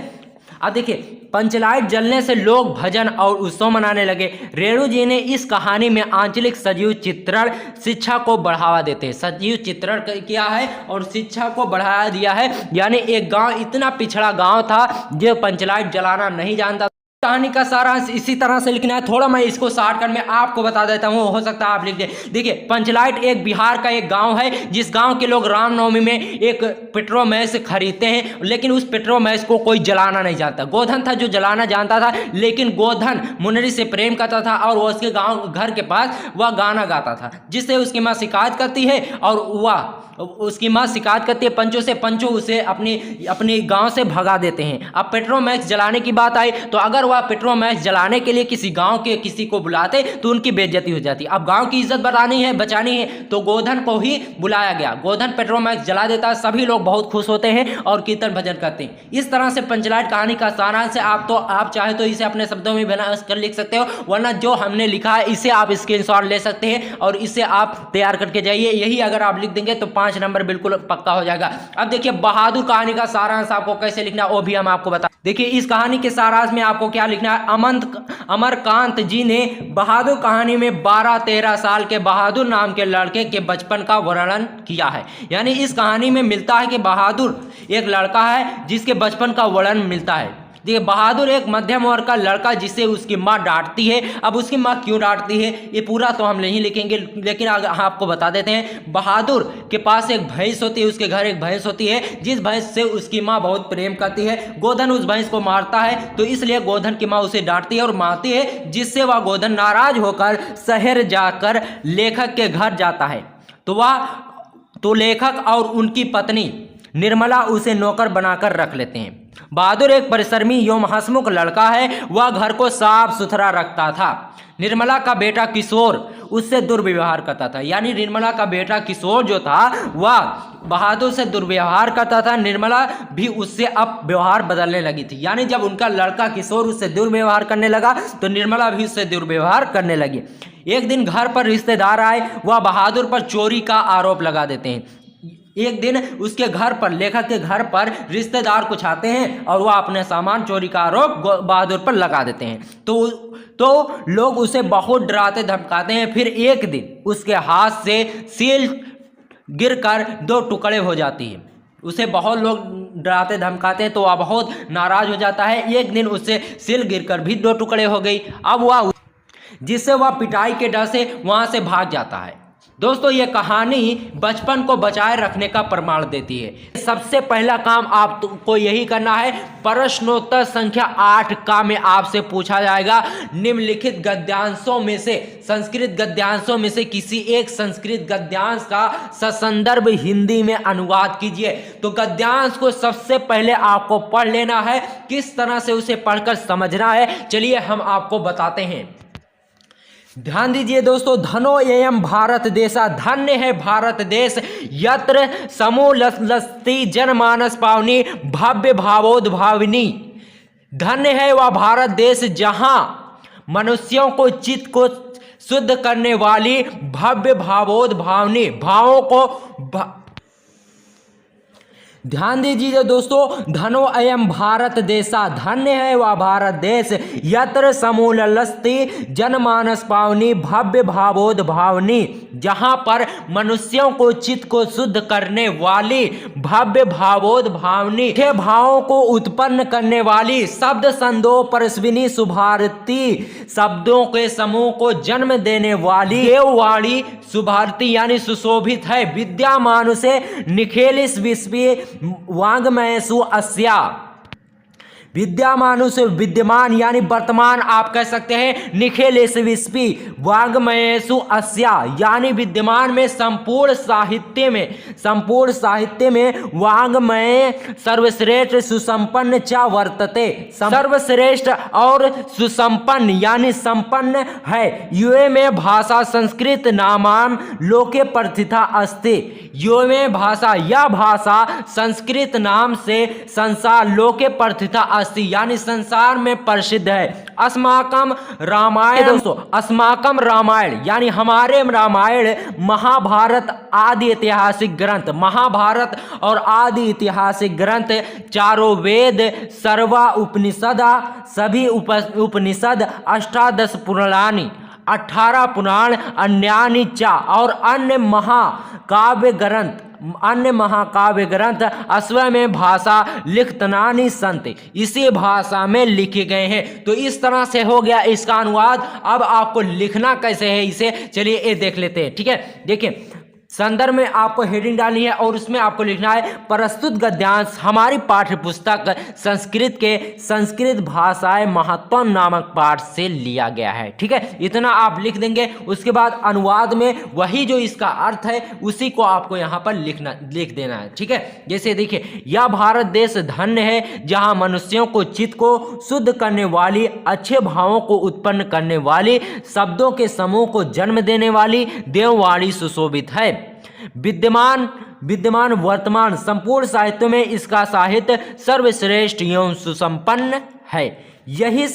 Speaker 2: अब देखिए, पंचलाइट जलने से लोग भजन और उत्सव मनाने लगे। रेणु जी ने इस कहानी में आंचलिक सजीव चित्रण शिक्षा को बढ़ावा देते हैं। सजीव चित्रण किया है और शिक्षा को बढ़ावा दिया है। यानी एक गांव इतना पिछड़ा गांव था जो पंचलाइट जलाना नहीं जानता। कहानी का सारांश इसी तरह से लिखना है। थोड़ा मैं इसको शॉर्टकट में आपको बता देता हूँ, हो सकता है आप लिख दे। देखिए, पंचलाइट एक बिहार का एक गांव है, जिस गांव के लोग रामनवमी में एक पेट्रोमैक्स खरीदते हैं, लेकिन उस पेट्रोमैक्स को कोई जलाना नहीं जानता। गोधन था जो जलाना जानता था, लेकिन गोधन मुनरी से प्रेम करता था और वो उसके गाँव घर के पास वह गाना गाता था, जिससे उसकी माँ शिकायत करती है और उसकी माँ शिकायत करती है पंचों से। पंचों उसे अपने गांव से भगा देते हैं। अब पेट्रोमैक्स जलाने की बात आई तो अगर वह पेट्रोमैक्स जलाने के लिए किसी गांव के किसी को बुलाते तो उनकी बेइज्जती हो जाती। अब गांव की इज्जत बचानी है तो गोधन को ही बुलाया गया। गोधन पेट्रोमैक्स जला देता है, सभी लोग बहुत खुश होते हैं और कीर्तन भजन करते हैं। इस तरह से पंचलाइट कहानी का सारांश है। आप चाहे तो इसे अपने शब्दों में बना कर लिख सकते हो, वरना जो हमने लिखा है इसे आप स्क्रीनशॉट ले सकते हैं और इसे आप तैयार करके जाइए। यही अगर आप लिख देंगे तो 5 नंबर बिल्कुल पक्का हो जाएगा। अब देखिए, बहादुर कहानी का सारांश आपको कैसे लिखना है वो भी हम आपको बता। देखिए, इस कहानी के सारांश में आपको क्या लिखना है? अमरकांत जी ने बहादुर कहानी में 12-13 साल के बहादुर नाम के लड़के के बचपन का वर्णन किया है। यानी इस कहानी में मिलता है कि बहादुर एक लड़का है जिसके बचपन का वर्णन मिलता है। देखिए, बहादुर एक मध्यम वर्ग का लड़का जिसे उसकी माँ डांटती है। अब उसकी माँ क्यों डांटती है ये पूरा तो हम नहीं लिखेंगे, लेकिन आपको बता देते हैं। बहादुर के पास एक भैंस होती है, उसके घर एक भैंस होती है, जिस भैंस से उसकी माँ बहुत प्रेम करती है। गोधन उस भैंस को मारता है, तो इसलिए गोधन की माँ उसे डांटती है और मारती है, जिससे वह गोधन नाराज होकर शहर जाकर लेखक के घर जाता है। तो लेखक और उनकी पत्नी निर्मला उसे नौकर बनाकर रख लेते हैं। बहादुर एक परिश्रमी एवं हंसमुख लड़का है, वह घर को साफ सुथरा रखता था। निर्मला का बेटा किशोर उससे दुर्व्यवहार करता था। यानी निर्मला का बेटा किशोर जो था वह बहादुर से दुर्व्यवहार करता था। निर्मला भी उससे अब व्यवहार बदलने लगी थी। यानी जब उनका लड़का किशोर उससे दुर्व्यवहार करने लगा तो निर्मला भी उससे दुर्व्यवहार करने लगी। एक दिन घर पर रिश्तेदार आए, वह बहादुर पर चोरी का आरोप लगा देते हैं। एक दिन उसके घर पर, लेखक के घर पर रिश्तेदार कुछ आते हैं और वह अपने सामान चोरी का आरोप बहादुर पर लगा देते हैं। तो लोग उसे बहुत डराते धमकाते हैं। फिर एक दिन उसके हाथ से सील गिरकर 2 टुकड़े हो जाती है। उसे बहुत लोग डराते धमकाते हैं तो वह बहुत नाराज हो जाता है। एक दिन उससे सील गिरकर भी 2 टुकड़े हो गई। अब वह जिससे वह पिटाई के डर से वहां से भाग जाता है। दोस्तों ये कहानी बचपन को बचाए रखने का प्रमाण देती है। सबसे पहला काम आपको यही करना है, प्रश्नोत्तर संख्या 8 का में आपसे पूछा जाएगा निम्नलिखित गद्यांशों में से, संस्कृत गद्यांशों में से किसी एक संस्कृत गद्यांश का ससंदर्भ हिंदी में अनुवाद कीजिए। तो गद्यांश को सबसे पहले आपको पढ़ लेना है, किस तरह से उसे पढ़कर समझना है चलिए हम आपको बताते हैं। ध्यान दीजिए दोस्तों, धनो एयम भारत देशा, धन्य है भारत देश, यत्र समूलस्ति जनमानस पावनी भव्य भावोद्भाविनी। धन्य है वह भारत देश जहां मनुष्यों को चित्त को शुद्ध करने वाली भव्य भावोद्भावनी भावों को ध्यान दीजिए दोस्तों, धनो अयम भारत देशा, धन्य है वह भारत देश, यत्र समूलस्ति जनमानस पावनी भव्य भावोद्भावनी, जहां पर मनुष्यों को चित्त को शुद्ध करने वाली भव्य भावोद्भावनी के भावों को उत्पन्न करने वाली शब्द संदो परस्विनी सुभारती, शब्दों के समूह को जन्म देने वाली देववाणी सुभारती यानी सुशोभित है। विद्या मानुषे निखेलिस विश्व वांग्मयसु अस्या, विद्या मानुष विद्यमान यानी वर्तमान आप कह सकते हैं, निखेलेश विस्पी वांग्मयेषु अस्या यानी विद्यमान में संपूर्ण साहित्य में वांग्मय सर्वश्रेष्ठ सुसंपन्न च वर्तते, सर्वश्रेष्ठ और सुसंपन्न यानी संपन्न है। युवे में भाषा संस्कृत नामान लोके प्रथिता अस्ति, युवे में भाषा यह भाषा संस्कृत नाम से संसार लोके प्रथिता यानी संसार में प्रसिद्ध है। अस्माकम रामायण, दोस्तों अस्माकम रामायण यानी हमारे रामायण, महाभारत आदि ऐतिहासिक ग्रंथ, महाभारत और आदि ऐतिहासिक ग्रंथ, चारों वेद, सर्वा उपनिषदा सभी उपनिषद, अष्टादश पुराणानि 18 पुराण, अन्यानि च और अन्य महाकाव्य ग्रंथ अश्व में भाषा लिखतनानि संत, इसी भाषा में लिखे गए हैं। तो इस तरह से हो गया इसका अनुवाद। अब आपको लिखना कैसे है इसे चलिए ये देख लेते हैं, ठीक है। देखिए संदर्भ में आपको हेडिंग डालनी है और उसमें आपको लिखना है प्रस्तुत गद्यांश हमारी पाठ्य पुस्तक संस्कृत के संस्कृत भाषाएं महत्व नामक पाठ से लिया गया है, ठीक है। इतना आप लिख देंगे। उसके बाद अनुवाद में वही जो इसका अर्थ है उसी को आपको यहाँ पर लिख देना है, ठीक है। जैसे देखिए, यह भारत देश धन्य है जहाँ मनुष्यों को चित्त को शुद्ध करने वाली, अच्छे भावों को उत्पन्न करने वाली, शब्दों के समूह को जन्म देने वाली देववाणी सुशोभित है। विद्यमान वर्तमान संपूर्ण साहित्य में इसका साहित्य सर्वश्रेष्ठ एवं सुसंपन्न है। यही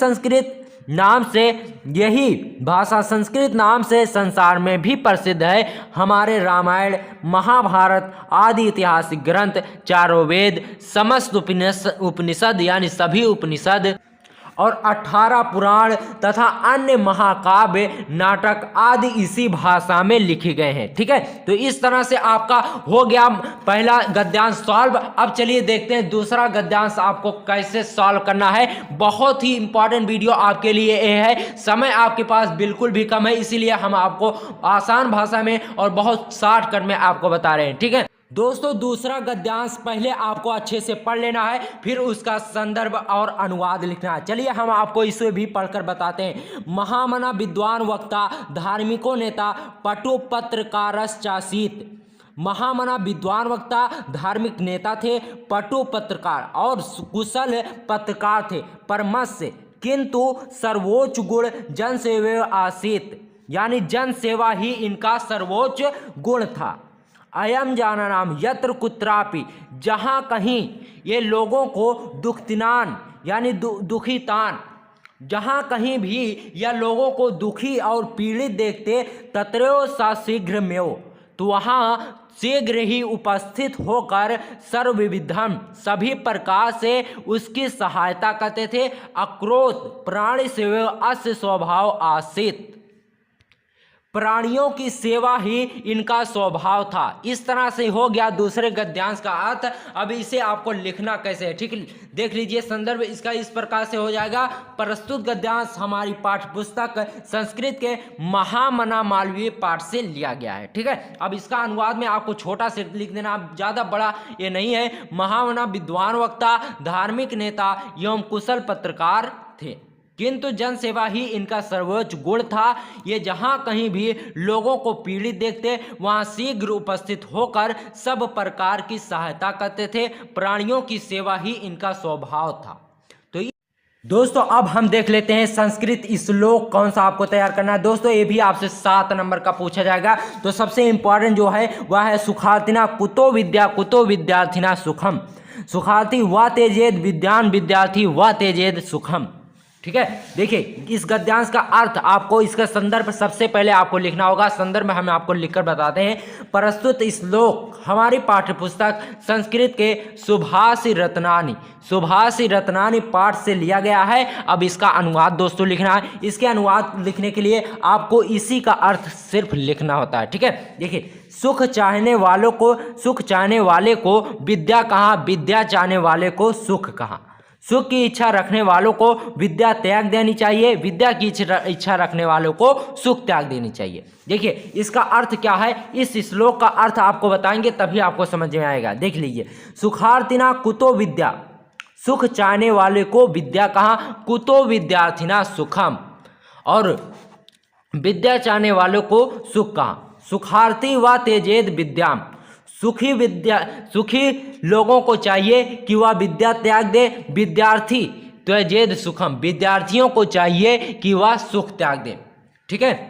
Speaker 2: भाषा संस्कृत नाम से संसार में भी प्रसिद्ध है। हमारे रामायण, महाभारत आदि ऐतिहासिक ग्रंथ, चारों वेद, समस्त उपनिषद यानी सभी उपनिषद और 18 पुराण तथा अन्य महाकाव्य, नाटक आदि इसी भाषा में लिखे गए हैं, ठीक है। तो इस तरह से आपका हो गया पहला गद्यांश सॉल्व। अब चलिए देखते हैं दूसरा गद्यांश आपको कैसे सॉल्व करना है। बहुत ही इंपॉर्टेंट वीडियो आपके लिए ये है। समय आपके पास बिल्कुल भी कम है, इसीलिए हम आपको आसान भाषा में और बहुत शॉर्टकट में आपको बता रहे हैं, ठीक है। दोस्तों दूसरा गद्यांश पहले आपको अच्छे से पढ़ लेना है, फिर उसका संदर्भ और अनुवाद लिखना है। चलिए हम आपको इसे भी पढ़कर बताते हैं। महामना विद्वान वक्ता धार्मिको नेता पटु पत्रकारश्चासीत, महामना विद्वान वक्ता धार्मिक नेता थे, पटु पत्रकार और कुशल पत्रकार थे, परमस्य किंतु सर्वोच्च गुण जनसेवा आसीत, यानी जन सेवा ही इनका सर्वोच्च गुण था। अयम जाना नाम यत्र कुत्रापि, जहाँ कहीं ये लोगों को दुखतिनान यानी दुखीतान, जहाँ कहीं भी यह लोगों को दुखी और पीड़ित देखते, तत्रयो सा शीघ्र में, तो वहाँ शीघ्र ही उपस्थित होकर सर्वविधम सभी प्रकार से उसकी सहायता करते थे। अक्रोध प्राणी से अस्य स्वभाव आसीत, प्राणियों की सेवा ही इनका स्वभाव था। इस तरह से हो गया दूसरे गद्यांश का अर्थ। अब इसे आपको लिखना कैसे है, ठीक है, देख लीजिए। संदर्भ इसका इस प्रकार से हो जाएगा। प्रस्तुत गद्यांश हमारी पाठ्य पुस्तक संस्कृत के महामना मालवीय पाठ से लिया गया है, ठीक है। अब इसका अनुवाद में आपको छोटा से लिख देना, ज़्यादा बड़ा ये नहीं है। महामना विद्वान वक्ता, धार्मिक नेता एवं कुशल पत्रकार थे, किंतु जनसेवा ही इनका सर्वोच्च गुण था। ये जहां कहीं भी लोगों को पीड़ित देखते वहां शीघ्र उपस्थित होकर सब प्रकार की सहायता करते थे। प्राणियों की सेवा ही इनका स्वभाव था। तो दोस्तों अब हम देख लेते हैं संस्कृत श्लोक कौन सा आपको तैयार करना है। दोस्तों ये भी आपसे 7 नंबर का पूछा जाएगा। तो सबसे इंपॉर्टेंट जो है वह है सुखार्थिना कुतो विद्या कुतो विद्यार्थिना सुखम। सुखार्थी व तेजेद विद्यान विद्यार्थी व तेजेद सुखम, ठीक है। देखिए इस गद्यांश का अर्थ आपको, इसका संदर्भ सबसे पहले आपको लिखना होगा। संदर्भ में हम आपको लिखकर बताते हैं। प्रस्तुत श्लोक हमारी पाठ्य पुस्तक संस्कृत के सुभाषी रत्नानी पाठ से लिया गया है। अब इसका अनुवाद दोस्तों लिखना है। इसके अनुवाद लिखने के लिए आपको इसी का अर्थ सिर्फ लिखना होता है, ठीक है। देखिए सुख चाहने वाले को विद्या कहाँ, विद्या चाहने वाले को सुख कहाँ। सुख की इच्छा रखने वालों को विद्या त्याग देनी चाहिए, विद्या की इच्छा रखने वालों को सुख त्याग देनी चाहिए। देखिए इसका अर्थ क्या है, इस श्लोक का अर्थ आपको बताएंगे तभी आपको समझ में आएगा। देख लीजिए, सुखार्थिना कुतो विद्या, सुख चाहने वाले को विद्या कहाँ, कुतो विद्यार्थिना सुखम, और विद्या चाहने वालों को सुख कहाँ। सुखार्थी व तेजेद विद्याम, सुखी लोगों को चाहिए कि वह विद्या त्याग दे। विद्यार्थी त्यजेद सुखम, विद्यार्थियों को चाहिए कि वह सुख त्याग दे, ठीक है।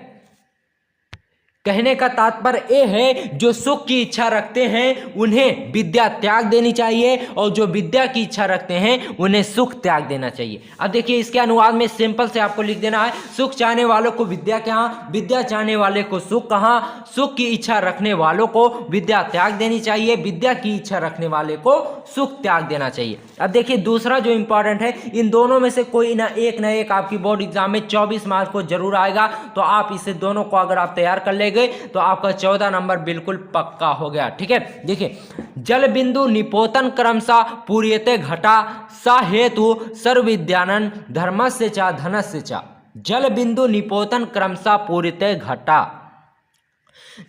Speaker 2: कहने का तात्पर्य ये है जो सुख की इच्छा रखते हैं उन्हें विद्या त्याग देनी चाहिए, और जो विद्या की इच्छा रखते हैं उन्हें सुख त्याग देना चाहिए। अब देखिए इसके अनुवाद में सिंपल से आपको लिख देना है। सुख चाहने वालों को विद्या कहाँ, विद्या चाहने वाले को सुख कहाँ। सुख की इच्छा रखने वालों को विद्या त्याग देनी चाहिए, विद्या की इच्छा रखने वाले को सुख त्याग देना चाहिए। अब देखिए दूसरा जो इंपॉर्टेंट है, इन दोनों में से कोई ना एक आपकी बोर्ड एग्जाम में 24 मार्क्स को जरूर आएगा। तो आप इसे दोनों को अगर आप तैयार कर लेंगे तो आपका 14 नंबर बिल्कुल पक्का हो गया, ठीक है। देखिए जल बिंदु निपोतन क्रमशः पूर्यते घटा सा हेतु सर्व विद्यानन धर्मस्य च धनस्य च। जल बिंदु निपोतन क्रमशः पूर्यते घटा,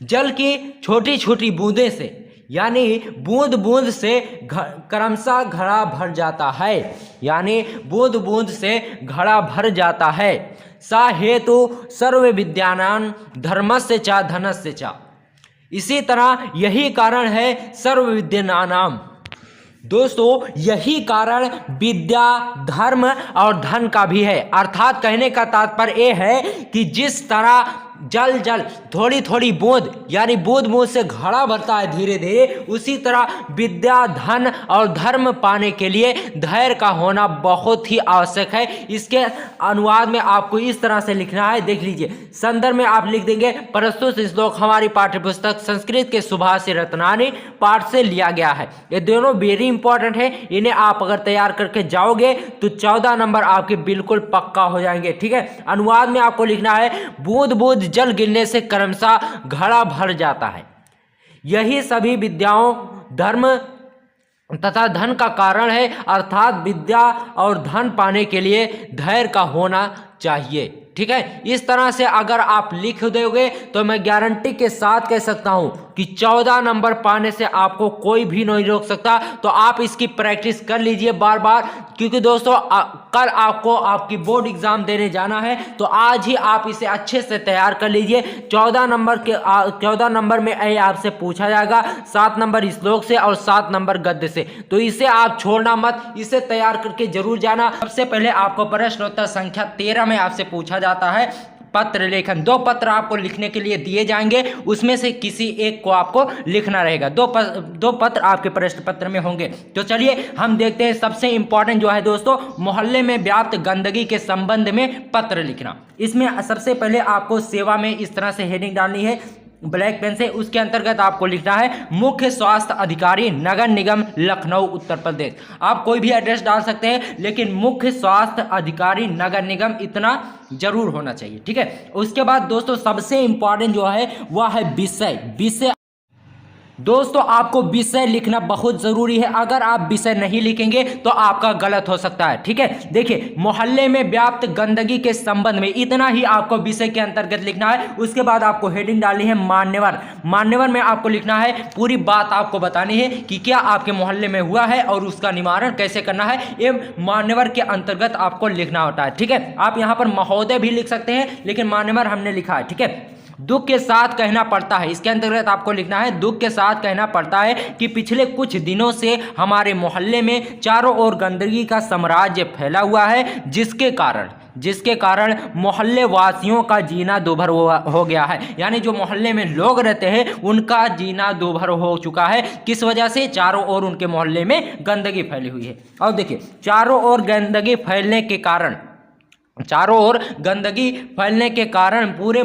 Speaker 2: जल की छोटी छोटी बूंदे से, यानी बूंद बूंद से क्रमशः घड़ा भर जाता है, यानी बूंद बूंद से घड़ा भर जाता है। सा हेतु सर्व विद्यानां धर्मस्य च धनस्य च। इसी तरह यही कारण है सर्व विद्यानाम, दोस्तों यही कारण विद्या, धर्म और धन का भी है। अर्थात कहने का तात्पर्य ये है कि जिस तरह जल थोड़ी थोड़ी बूंद, यानी बूंद बूंद से घड़ा भरता है धीरे धीरे, उसी तरह विद्या, धन और धर्म पाने के लिए धैर्य का होना बहुत ही आवश्यक है। इसके अनुवाद में आपको इस तरह से लिखना है। देख लीजिए संदर्भ में आप लिख देंगे प्रस्तुत श्लोक हमारी पाठ्यपुस्तक संस्कृत के सुभाषी रत्नानी पाठ से लिया गया है। ये दोनों वेरी इंपॉर्टेंट है, इन्हें आप अगर तैयार करके जाओगे तो 14 नंबर आपके बिल्कुल पक्का हो जाएंगे, ठीक है। अनुवाद में आपको लिखना है बूंद बूंद जल गिरने से क्रमशः घड़ा भर जाता है। यही सभी विद्याओं, धर्म तथा धन का कारण है। अर्थात विद्या और धन पाने के लिए धैर्य का होना चाहिए, ठीक है। इस तरह से अगर आप लिख दोगे तो मैं गारंटी के साथ कह सकता हूं कि 14 नंबर पाने से आपको कोई भी नहीं रोक सकता। तो आप इसकी प्रैक्टिस कर लीजिए बार बार, क्योंकि दोस्तों कल आपको आपकी बोर्ड एग्जाम देने जाना है। तो आज ही आप इसे अच्छे से तैयार कर लीजिए। 14 नंबर में आपसे पूछा जाएगा 7 नंबर श्लोक से और 7 नंबर गद्य से। तो इसे आप छोड़ना मत, इसे तैयार करके जरूर जाना। सबसे पहले आपको प्रश्नोत्तर संख्या 13 में आपसे पूछा जाता है पत्र लेखन। 2 पत्र आपको लिखने के लिए दिए जाएंगे, उसमें से किसी एक को आपको लिखना रहेगा। 2 पत्र आपके प्रश्न पत्र में होंगे। तो चलिए हम देखते हैं सबसे इंपॉर्टेंट जो है दोस्तों, मोहल्ले में व्याप्त गंदगी के संबंध में पत्र लिखना। इसमें सबसे पहले आपको सेवा में इस तरह से हेडिंग डालनी है, ब्लैक पेन से, उसके अंतर्गत आपको लिखना है मुख्य स्वास्थ्य अधिकारी नगर निगम लखनऊ उत्तर प्रदेश। आप कोई भी एड्रेस डाल सकते हैं, लेकिन मुख्य स्वास्थ्य अधिकारी नगर निगम इतना जरूर होना चाहिए, ठीक है। उसके बाद दोस्तों सबसे इंपॉर्टेंट जो है वह है विषय। दोस्तों आपको विषय लिखना बहुत जरूरी है। अगर आप विषय नहीं लिखेंगे तो आपका गलत हो सकता है, ठीक है। देखिए, मोहल्ले में व्याप्त गंदगी के संबंध में इतना ही आपको विषय के अंतर्गत लिखना है। उसके बाद आपको हेडिंग डालनी है मान्यवर में आपको लिखना है, पूरी बात आपको बतानी है कि क्या आपके मोहल्ले में हुआ है और उसका निवारण कैसे करना है, ये मान्यवर के अंतर्गत आपको लिखना होता है, ठीक है। आप यहाँ पर महोदय भी लिख सकते हैं, लेकिन मान्यवर हमने लिखा है, ठीक है। दुख के साथ कहना पड़ता है, इसके अंतर्गत आपको लिखना है दुख के साथ कहना पड़ता है कि पिछले कुछ दिनों से हमारे मोहल्ले में चारों ओर गंदगी का साम्राज्य फैला हुआ है, जिसके कारण मोहल्ले वासियों का जीना दूभर हो गया है। यानी जो मोहल्ले में लोग रहते हैं उनका जीना दूभर हो चुका है। किस वजह से? चारों ओर उनके मोहल्ले में गंदगी फैली हुई है। और देखिए, चारों ओर गंदगी फैलने के कारण पूरे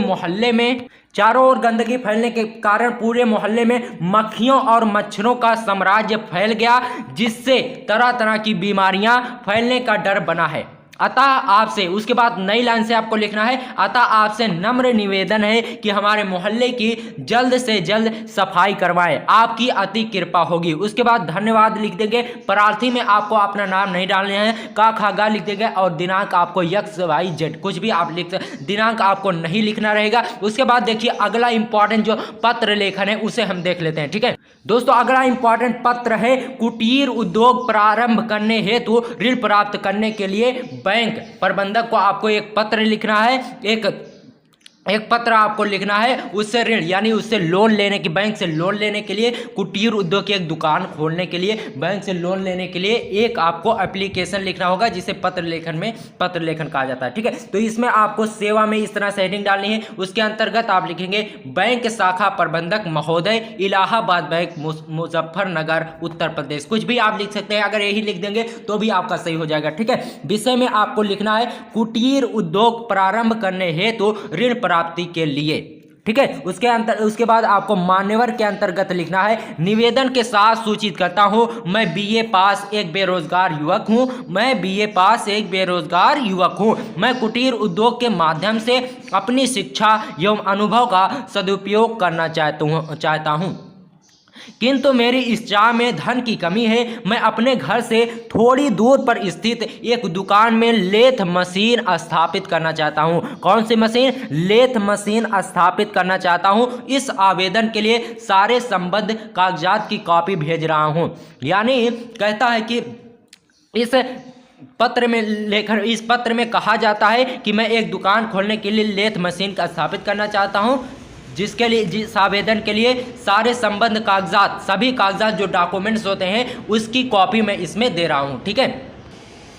Speaker 2: मोहल्ले में मक्खियों और मच्छरों का साम्राज्य फैल गया, जिससे तरह तरह की बीमारियां फैलने का डर बना है। अतः आपसे, उसके बाद नई लाइन से आपको लिखना है, अतः आपसे नम्र निवेदन है कि हमारे मोहल्ले की जल्द से जल्द सफाई करवाएं, आपकी अति कृपा होगी। उसके बाद धन्यवाद लिख देंगे। प्रार्थी में आपको अपना नाम नहीं डालना है, का खा गा लिख देंगे और दिनांक आपको XYZ कुछ भी आप लिख, दिनांक आपको नहीं लिखना रहेगा। उसके बाद देखिए अगला इंपॉर्टेंट जो पत्र लेखन है उसे हम देख लेते हैं, ठीक है दोस्तों। अगला इंपॉर्टेंट पत्र है कुटीर उद्योग प्रारंभ करने हेतु ऋण प्राप्त करने के लिए बैंक प्रबंधक को आपको एक पत्र लिखना है, एक पत्र आपको लिखना है, उससे ऋण यानी उससे लोन लेने की, बैंक से लोन लेने के लिए, कुटीर उद्योग की एक दुकान खोलने के लिए बैंक से लोन लेने के लिए एक आपको एप्लीकेशन लिखना होगा, जिसे पत्र लेखन कहा जाता है, ठीक है। तो इसमें आपको सेवा में इस तरह से हेडिंग डालनी है। उसके अंतर्गत आप लिखेंगे बैंक शाखा प्रबंधक महोदय, इलाहाबाद बैंक, मुजफ्फरनगर उत्तर प्रदेश। कुछ भी आप लिख सकते हैं, अगर यही लिख देंगे तो भी आपका सही हो जाएगा, ठीक है। विषय में आपको लिखना है कुटीर उद्योग प्रारंभ करने हेतु ऋण प्राप्ति के लिए, ठीक है। उसके बाद आपको मान्यवर के अंतर्गत लिखना है, निवेदन के साथ सूचित करता हूं, मैं बीए पास एक बेरोजगार युवक हूं। मैं कुटीर उद्योग के माध्यम से अपनी शिक्षा एवं अनुभव का सदुपयोग करना चाहता हूं, किंतु मेरी इस चाह में धन की कमी है। मैं अपने घर से थोड़ी दूर पर स्थित एक दुकान में लेथ मशीन स्थापित करना चाहता हूं। कौन सी मशीन? लेथ मशीन स्थापित करना चाहता हूं। इस आवेदन के लिए सारे संबद्ध कागजात की कॉपी भेज रहा हूं। यानी कहता है कि इस पत्र में कहा जाता है कि मैं एक दुकान खोलने के लिए लेथ मशीन का स्थापित करना चाहता हूं, जिस आवेदन के लिए सारे संबद्ध कागजात, सभी कागजात जो डॉक्यूमेंट्स होते हैं उसकी कॉपी मैं इसमें दे रहा हूं, ठीक है।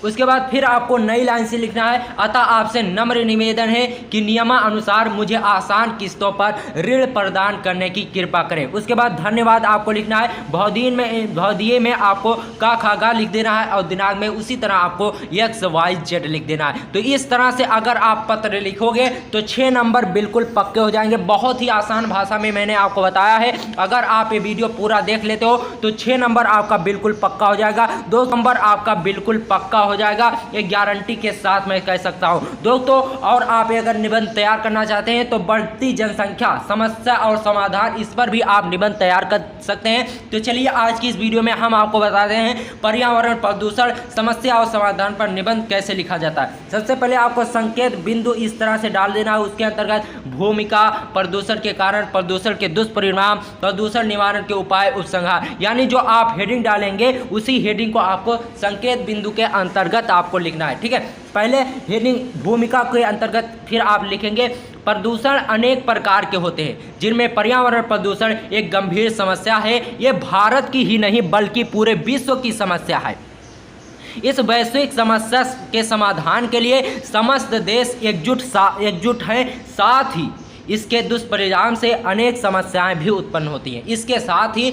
Speaker 2: उसके बाद फिर आपको नई लाइन से लिखना है, अतः आपसे नम्र निवेदन है कि नियमानुसार मुझे आसान किस्तों पर ऋण प्रदान करने की कृपा करें। उसके बाद धन्यवाद आपको लिखना है। भौदिये में आपको का खा गा लिख देना है और दिनांक में उसी तरह आपको XYZ लिख देना है। तो इस तरह से अगर आप पत्र लिखोगे तो 6 नंबर बिल्कुल पक्के हो जाएंगे। बहुत ही आसान भाषा में मैंने आपको बताया है। अगर आप ये वीडियो पूरा देख लेते हो तो 6 नंबर आपका बिल्कुल पक्का हो जाएगा, 2 नंबर आपका बिल्कुल पक्का हो जाएगा, एक गारंटी के साथ मैं कह सकता हूं दोस्तों। और आप अगर निबंध तैयार करना चाहते हैं तो बढ़ती जनसंख्या, समस्या और समाधान, इस पर भी आप निबंध तैयार कर सकते हैं। तो चलिए आज की इस वीडियो में हम आपको बताते हैं पर्यावरण प्रदूषण समस्या और समाधान पर निबंध कैसे लिखा जाता है। सबसे पहले आपको संकेत बिंदु इस तरह से डाल देना है। उसके अंतर्गत भूमिका, प्रदूषण के कारण, प्रदूषण के दुष्परिणाम, प्रदूषण निवारण के उपाय, उपसंहार, यानी जो आप हेडिंग डालेंगे उसी हेडिंग को आपको संकेत बिंदु के अंतर्गत आपको लिखना है, ठीक है। पहले हेडिंग भूमिका के अंतर्गत फिर आप लिखेंगे प्रदूषण अनेक प्रकार के होते हैं, जिनमें पर्यावरण प्रदूषण एक गंभीर समस्या है। ये भारत की ही नहीं बल्कि पूरे विश्व की समस्या है। इस वैश्विक समस्या के समाधान के लिए समस्त देश एकजुट हैं। साथ ही इसके दुष्परिणाम से अनेक समस्याएं भी उत्पन्न होती हैं। इसके साथ ही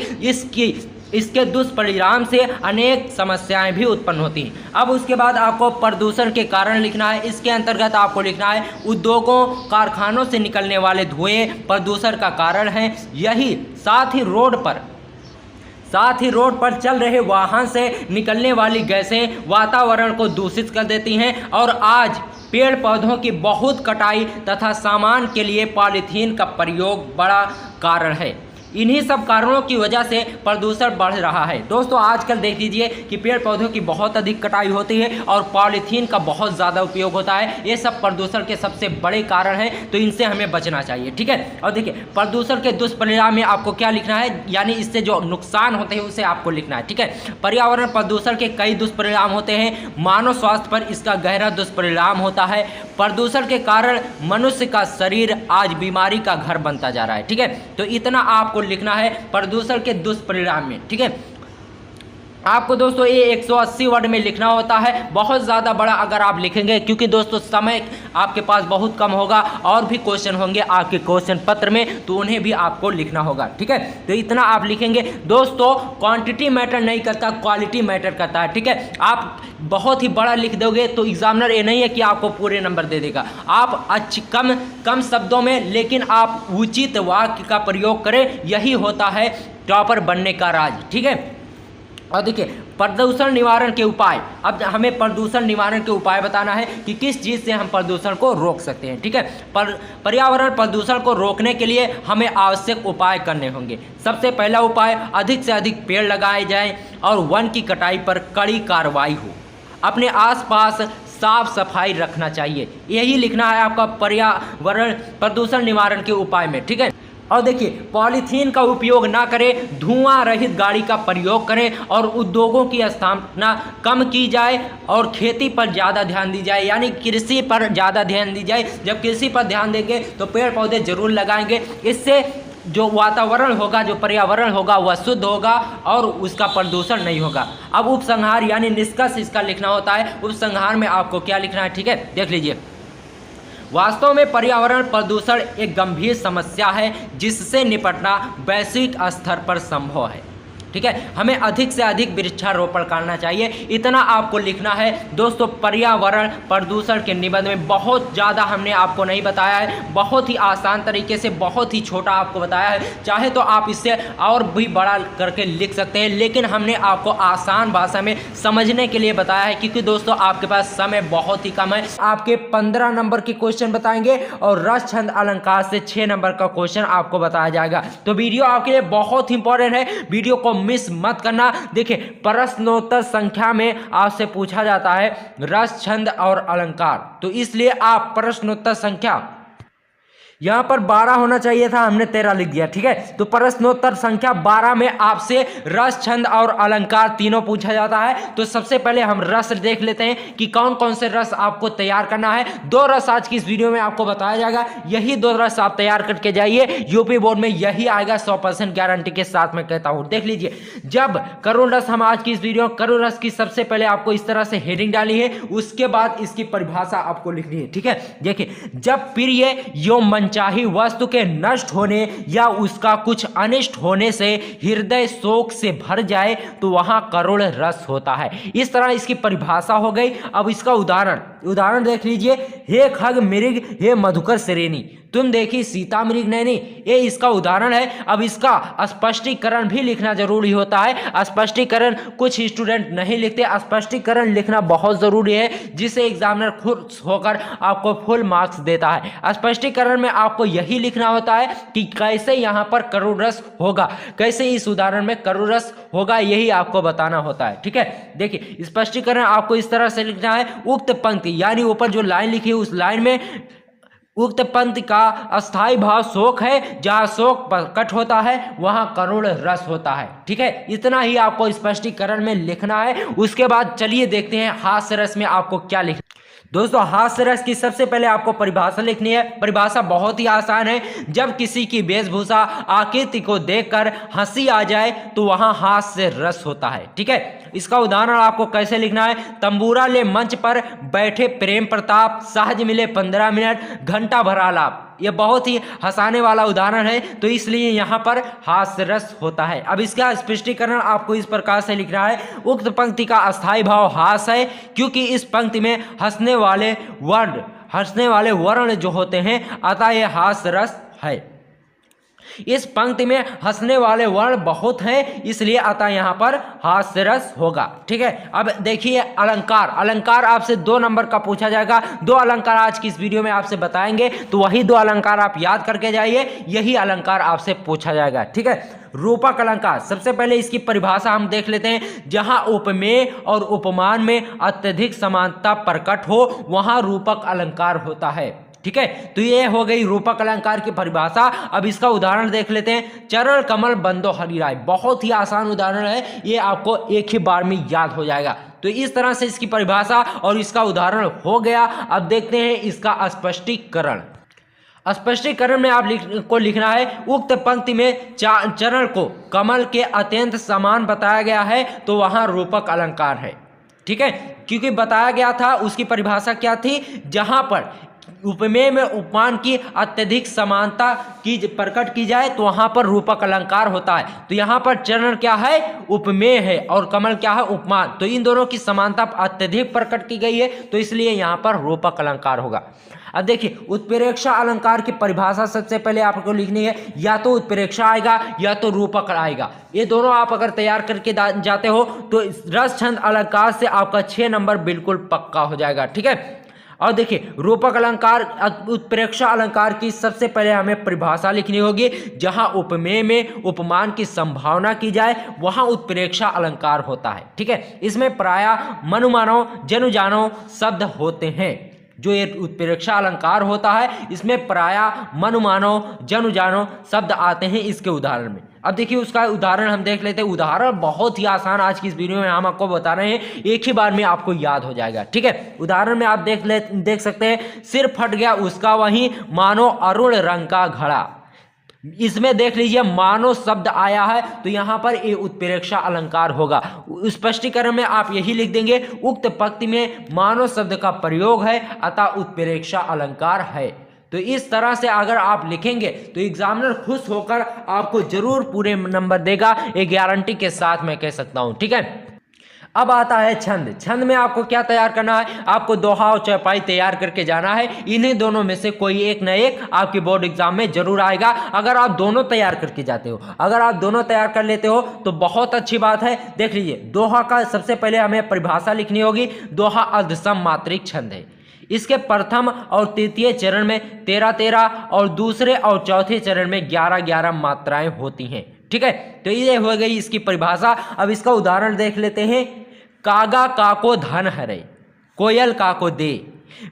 Speaker 2: इसके दुष्परिणाम से अनेक समस्याएं भी उत्पन्न होती हैं। अब उसके बाद आपको प्रदूषण के कारण लिखना है। इसके अंतर्गत आपको लिखना है उद्योगों कारखानों से निकलने वाले धुएं प्रदूषण का कारण है। यही साथ ही रोड पर चल रहे वाहन से निकलने वाली गैसें वातावरण को दूषित कर देती हैं। और आज पेड़ पौधों की बहुत कटाई तथा सामान के लिए पॉलीथीन का प्रयोग बड़ा कारण है। इन्हीं सब कारणों की वजह से प्रदूषण बढ़ रहा है। दोस्तों आजकल देख लीजिए कि पेड़ पौधों की बहुत अधिक कटाई होती है और पॉलीथीन का बहुत ज़्यादा उपयोग होता है। ये सब प्रदूषण के सबसे बड़े कारण हैं, तो इनसे हमें बचना चाहिए, ठीक है। और देखिए प्रदूषण के दुष्परिणाम में आपको क्या लिखना है, यानी इससे जो नुकसान होते हैं उसे आपको लिखना है, ठीक है। पर्यावरण प्रदूषण के कई दुष्परिणाम होते हैं। मानव स्वास्थ्य पर इसका गहरा दुष्परिणाम होता है। प्रदूषण के कारण मनुष्य का शरीर आज बीमारी का घर बनता जा रहा है, ठीक है। तो इतना आपको लिखना है प्रदूषण के दुष्परिणाम में, ठीक है। आपको दोस्तों ये 180 वर्ड में लिखना होता है। बहुत ज़्यादा बड़ा अगर आप लिखेंगे, क्योंकि दोस्तों समय आपके पास बहुत कम होगा और भी क्वेश्चन होंगे आपके क्वेश्चन पत्र में, तो उन्हें भी आपको लिखना होगा, ठीक है। तो इतना आप लिखेंगे। दोस्तों क्वांटिटी मैटर नहीं करता, क्वालिटी मैटर करता है, ठीक है। आप बहुत ही बड़ा लिख दोगे तो एग्जामिनर ये नहीं है कि आपको पूरे नंबर दे देगा। आप कम शब्दों में लेकिन आप उचित वाक्य का प्रयोग करें, यही होता है टॉपर बनने का राज, ठीक है। और देखिए प्रदूषण निवारण के उपाय। अब हमें प्रदूषण निवारण के उपाय बताना है कि किस चीज़ से हम प्रदूषण को रोक सकते हैं, ठीक है। पर्यावरण प्रदूषण को रोकने के लिए हमें आवश्यक उपाय करने होंगे। सबसे पहला उपाय, अधिक से अधिक पेड़ लगाए जाएं और वन की कटाई पर कड़ी कार्रवाई हो। अपने आसपास साफ सफाई रखना चाहिए। यही लिखना है आपका पर्यावरण प्रदूषण निवारण के उपाय में, ठीक है। और देखिए पॉलीथीन का उपयोग ना करें, धुआं रहित गाड़ी का प्रयोग करें और उद्योगों की स्थापना कम की जाए और खेती पर ज़्यादा ध्यान दी जाए, यानी कृषि पर ज़्यादा ध्यान दी जाए। जब कृषि पर ध्यान देंगे तो पेड़ पौधे जरूर लगाएंगे। इससे जो वातावरण होगा, जो पर्यावरण होगा वह शुद्ध होगा और उसका प्रदूषण नहीं होगा। अब उपसंहार यानी निष्कर्ष इसका लिखना होता है। उपसंहार में आपको क्या लिखना है, ठीक है, देख लीजिए। वास्तव में पर्यावरण प्रदूषण एक गंभीर समस्या है जिससे निपटना वैश्विक स्तर पर संभव है, ठीक है। हमें अधिक से अधिक वृक्षारोपण करना चाहिए, इतना आपको लिखना है। दोस्तों पर्यावरण प्रदूषण के निबंध में बहुत ज़्यादा हमने आपको नहीं बताया है, बहुत ही आसान तरीके से बहुत ही छोटा आपको बताया है। चाहे तो आप इससे और भी बड़ा करके लिख सकते हैं, लेकिन हमने आपको आसान भाषा में समझने के लिए बताया है, क्योंकि दोस्तों आपके पास समय बहुत ही कम है। आपके 15 नंबर के क्वेश्चन बताएंगे और रस छंद अलंकार से 6 नंबर का क्वेश्चन आपको बताया जाएगा। तो वीडियो आपके लिए बहुत इंपॉर्टेंट है, वीडियो को मिस मत करना। देखिए प्रश्नोत्तर संख्या में आपसे पूछा जाता है रस छंद और अलंकार, तो इसलिए आप प्रश्नोत्तर संख्या यहां पर 12 होना चाहिए था, हमने 13 लिख दिया, ठीक है। तो प्रश्नोत्तर संख्या 12 में आपसे रस छंद और अलंकार तीनों पूछा जाता है। तो सबसे पहले हम रस देख लेते हैं कि कौन कौन से रस आपको तैयार करना है। 2 रस आज की इस वीडियो में आपको बताया जाएगा, यही 2 रस आप तैयार करके जाइए। यूपी बोर्ड में यही आएगा, 100% गारंटी के साथ मैं कहता हूं। देख लीजिए, जब करुण रस, हम आज की इस वीडियो करुण रस की सबसे पहले आपको इस तरह से हेडिंग डाली है, उसके बाद इसकी परिभाषा आपको लिखनी है, ठीक है। देखिए, जब प्रिय यो चाहे वस्तु के नष्ट होने या उसका कुछ अनिष्ट होने से हृदय शोक से भर जाए तो वहां करुण रस होता है। इस तरह इसकी परिभाषा हो गई। अब इसका उदाहरण देख लीजिए। हे खग मृग हे मधुकर श्रेणी, तुम देखी सीता मृग नैनी, ये इसका उदाहरण है। अब इसका स्पष्टीकरण भी लिखना जरूरी होता है। स्पष्टीकरण कुछ स्टूडेंट नहीं लिखते, स्पष्टीकरण लिखना बहुत जरूरी है, जिसे एग्जामिनर खुश होकर आपको फुल मार्क्स देता है। स्पष्टीकरण में आपको यही लिखना होता है कि कैसे यहाँ पर करुण रस होगा, कैसे इस उदाहरण में करुण रस होगा, यही आपको बताना होता है, ठीक है। देखिए स्पष्टीकरण आपको इस तरह से लिखना है। उक्त पंक्ति यानी ऊपर जो लाइन लिखी है उस लाइन में उक्त पंक्ति का अस्थाई भाव शोक है, जहां शोक प्रकट होता है वहां करुण रस होता है, ठीक है। इतना ही आपको स्पष्टीकरण में लिखना है। उसके बाद चलिए देखते हैं हास्य रस में आपको क्या लिखना। दोस्तों हास्य रस की सबसे पहले आपको परिभाषा लिखनी है। परिभाषा बहुत ही आसान है। जब किसी की वेशभूषा आकृति को देखकर हंसी आ जाए तो वहां हास्य रस होता है, ठीक है। इसका उदाहरण आपको कैसे लिखना है। तंबूरा ले मंच पर बैठे प्रेम प्रताप, सहज मिले 15 मिनट, घंटा भर आलाप। ये बहुत ही हंसाने वाला उदाहरण है, तो इसलिए यहाँ पर हास्य रस होता है। अब इसका स्पष्टीकरण आपको इस प्रकार से लिखना है, उक्त पंक्ति का अस्थायी भाव हास्य है क्योंकि इस पंक्ति में हंसने वाले वर्ण जो होते हैं, अतः यह हास्य रस है। इस पंक्ति में हंसने वाले वर्ण बहुत हैं, इसलिए अतः यहां पर हास्य रस होगा। ठीक है, अब देखिए अलंकार आपसे 2 नंबर का पूछा जाएगा। 2 अलंकार आज की इस वीडियो में आपसे बताएंगे, तो वही 2 अलंकार आप याद करके जाइए, यही अलंकार आपसे पूछा जाएगा। ठीक है, रूपक अलंकार, सबसे पहले इसकी परिभाषा हम देख लेते हैं। जहां उपमेय और उपमान में अत्यधिक समानता प्रकट हो वहां रूपक अलंकार होता है। ठीक है, तो ये हो गई रूपक अलंकार की परिभाषा। अब इसका उदाहरण देख लेते हैं। चरण कमल बंदो हरिराय, बहुत ही आसान उदाहरण है, ये आपको एक ही बार में याद हो जाएगा। तो इस तरह से इसकी परिभाषा और इसका उदाहरण हो गया। अब देखते हैं इसका स्पष्टीकरण। स्पष्टीकरण में आप लिखना है, उक्त पंक्ति में चरण को कमल के अत्यंत समान बताया गया है, तो वहां रूपक अलंकार है। ठीक है, क्योंकि बताया गया था, उसकी परिभाषा क्या थी, जहां पर उपमेय में उपमान की अत्यधिक समानता की प्रकट की जाए तो वहां पर रूपक अलंकार होता है। तो यहां पर चरण क्या है, उपमेय है, और कमल क्या है, उपमान। तो इन दोनों की समानता अत्यधिक प्रकट की गई है, तो इसलिए यहां पर रूपक अलंकार होगा। अब देखिए, उत्प्रेक्षा अलंकार की परिभाषा सबसे पहले आपको लिखनी है, या तो उत्प्रेक्षा आएगा या तो रूपक आएगा। ये दोनों आप अगर तैयार करके जाते हो तो रस छंद अलंकार से आपका 6 नंबर बिल्कुल पक्का हो जाएगा। ठीक है, और देखिए रूपक अलंकार उत्प्रेक्षा अलंकार की सबसे पहले हमें परिभाषा लिखनी होगी। जहां उपमेय में उपमान की संभावना की जाए वहां उत्प्रेक्षा अलंकार होता है। ठीक है, इसमें प्रायः मनुमानव जनुजानव शब्द होते हैं। जो ये उत्प्रेक्षा अलंकार होता है, इसमें प्रायः मनुमानव जनुजानव शब्द आते हैं इसके उदाहरण में। अब देखिए उसका उदाहरण हम देख लेते हैं। उदाहरण बहुत ही आसान आज की इस वीडियो में हम आपको बता रहे हैं, एक ही बार में आपको याद हो जाएगा। ठीक है, उदाहरण में आप देख सकते हैं, सिर फट गया उसका वहीं मानो अरुण रंग का घड़ा। इसमें देख लीजिए मानो शब्द आया है, तो यहां पर ये उत्प्रेक्षा अलंकार होगा। स्पष्टीकरण में आप यही लिख देंगे, उक्त पंक्ति में मानो शब्द का प्रयोग है, अतः उत्प्रेक्षा अलंकार है। तो इस तरह से अगर आप लिखेंगे तो एग्जामिनर खुश होकर आपको जरूर पूरे नंबर देगा, ये गारंटी के साथ मैं कह सकता हूं। ठीक है, अब आता है छंद। छंद में आपको क्या तैयार करना है, आपको दोहा और चौपाई तैयार करके जाना है। इन्हीं दोनों में से कोई एक न एक आपके बोर्ड एग्जाम में जरूर आएगा। अगर आप दोनों तैयार करके जाते हो, अगर आप दोनों तैयार कर लेते हो तो बहुत अच्छी बात है। देख लीजिए, दोहा का सबसे पहले हमें परिभाषा लिखनी होगी। दोहा अर्धसम मात्रिक छंद है। इसके प्रथम और तृतीय चरण में 13-13 और दूसरे और चौथे चरण में 11-11 मात्राएं होती हैं। ठीक है, तो ये हो गई इसकी परिभाषा। अब इसका उदाहरण देख लेते हैं। कागा काको धन हरे, कोयल काको दे,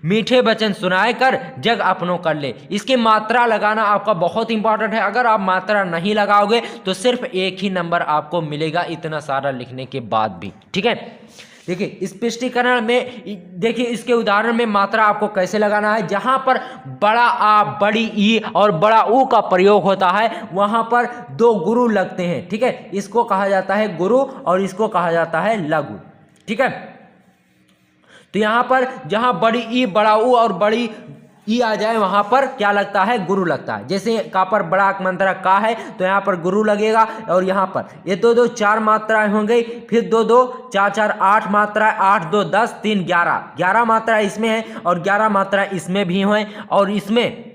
Speaker 2: मीठे वचन सुनाए कर जग अपनों कर ले। इसकी मात्रा लगाना आपका बहुत इंपॉर्टेंट है। अगर आप मात्रा नहीं लगाओगे तो सिर्फ एक ही नंबर आपको मिलेगा, इतना सारा लिखने के बाद भी। ठीक है, देखिए स्पष्टीकरण में देखिए इसके उदाहरण में मात्रा आपको कैसे लगाना है। जहां पर बड़ा आ, बड़ी ई और बड़ा ऊ का प्रयोग होता है वहां पर 2 गुरु लगते हैं। ठीक है, इसको कहा जाता है गुरु और इसको कहा जाता है लघु। ठीक है, तो यहां पर जहां बड़ी ई, बड़ा ऊ और बड़ी ई आ जाए वहां पर क्या लगता है, गुरु लगता है। जैसे का पर बड़ा मंत्रा का है तो यहाँ पर गुरु लगेगा, और यहाँ पर ये 2-2 4 मात्राएं हो गई, फिर 2-2 4-4 8 मात्राएं, 8-2 10 3 11 मात्राएं इसमें है और 11 मात्राएं इसमें भी हैं। और इसमें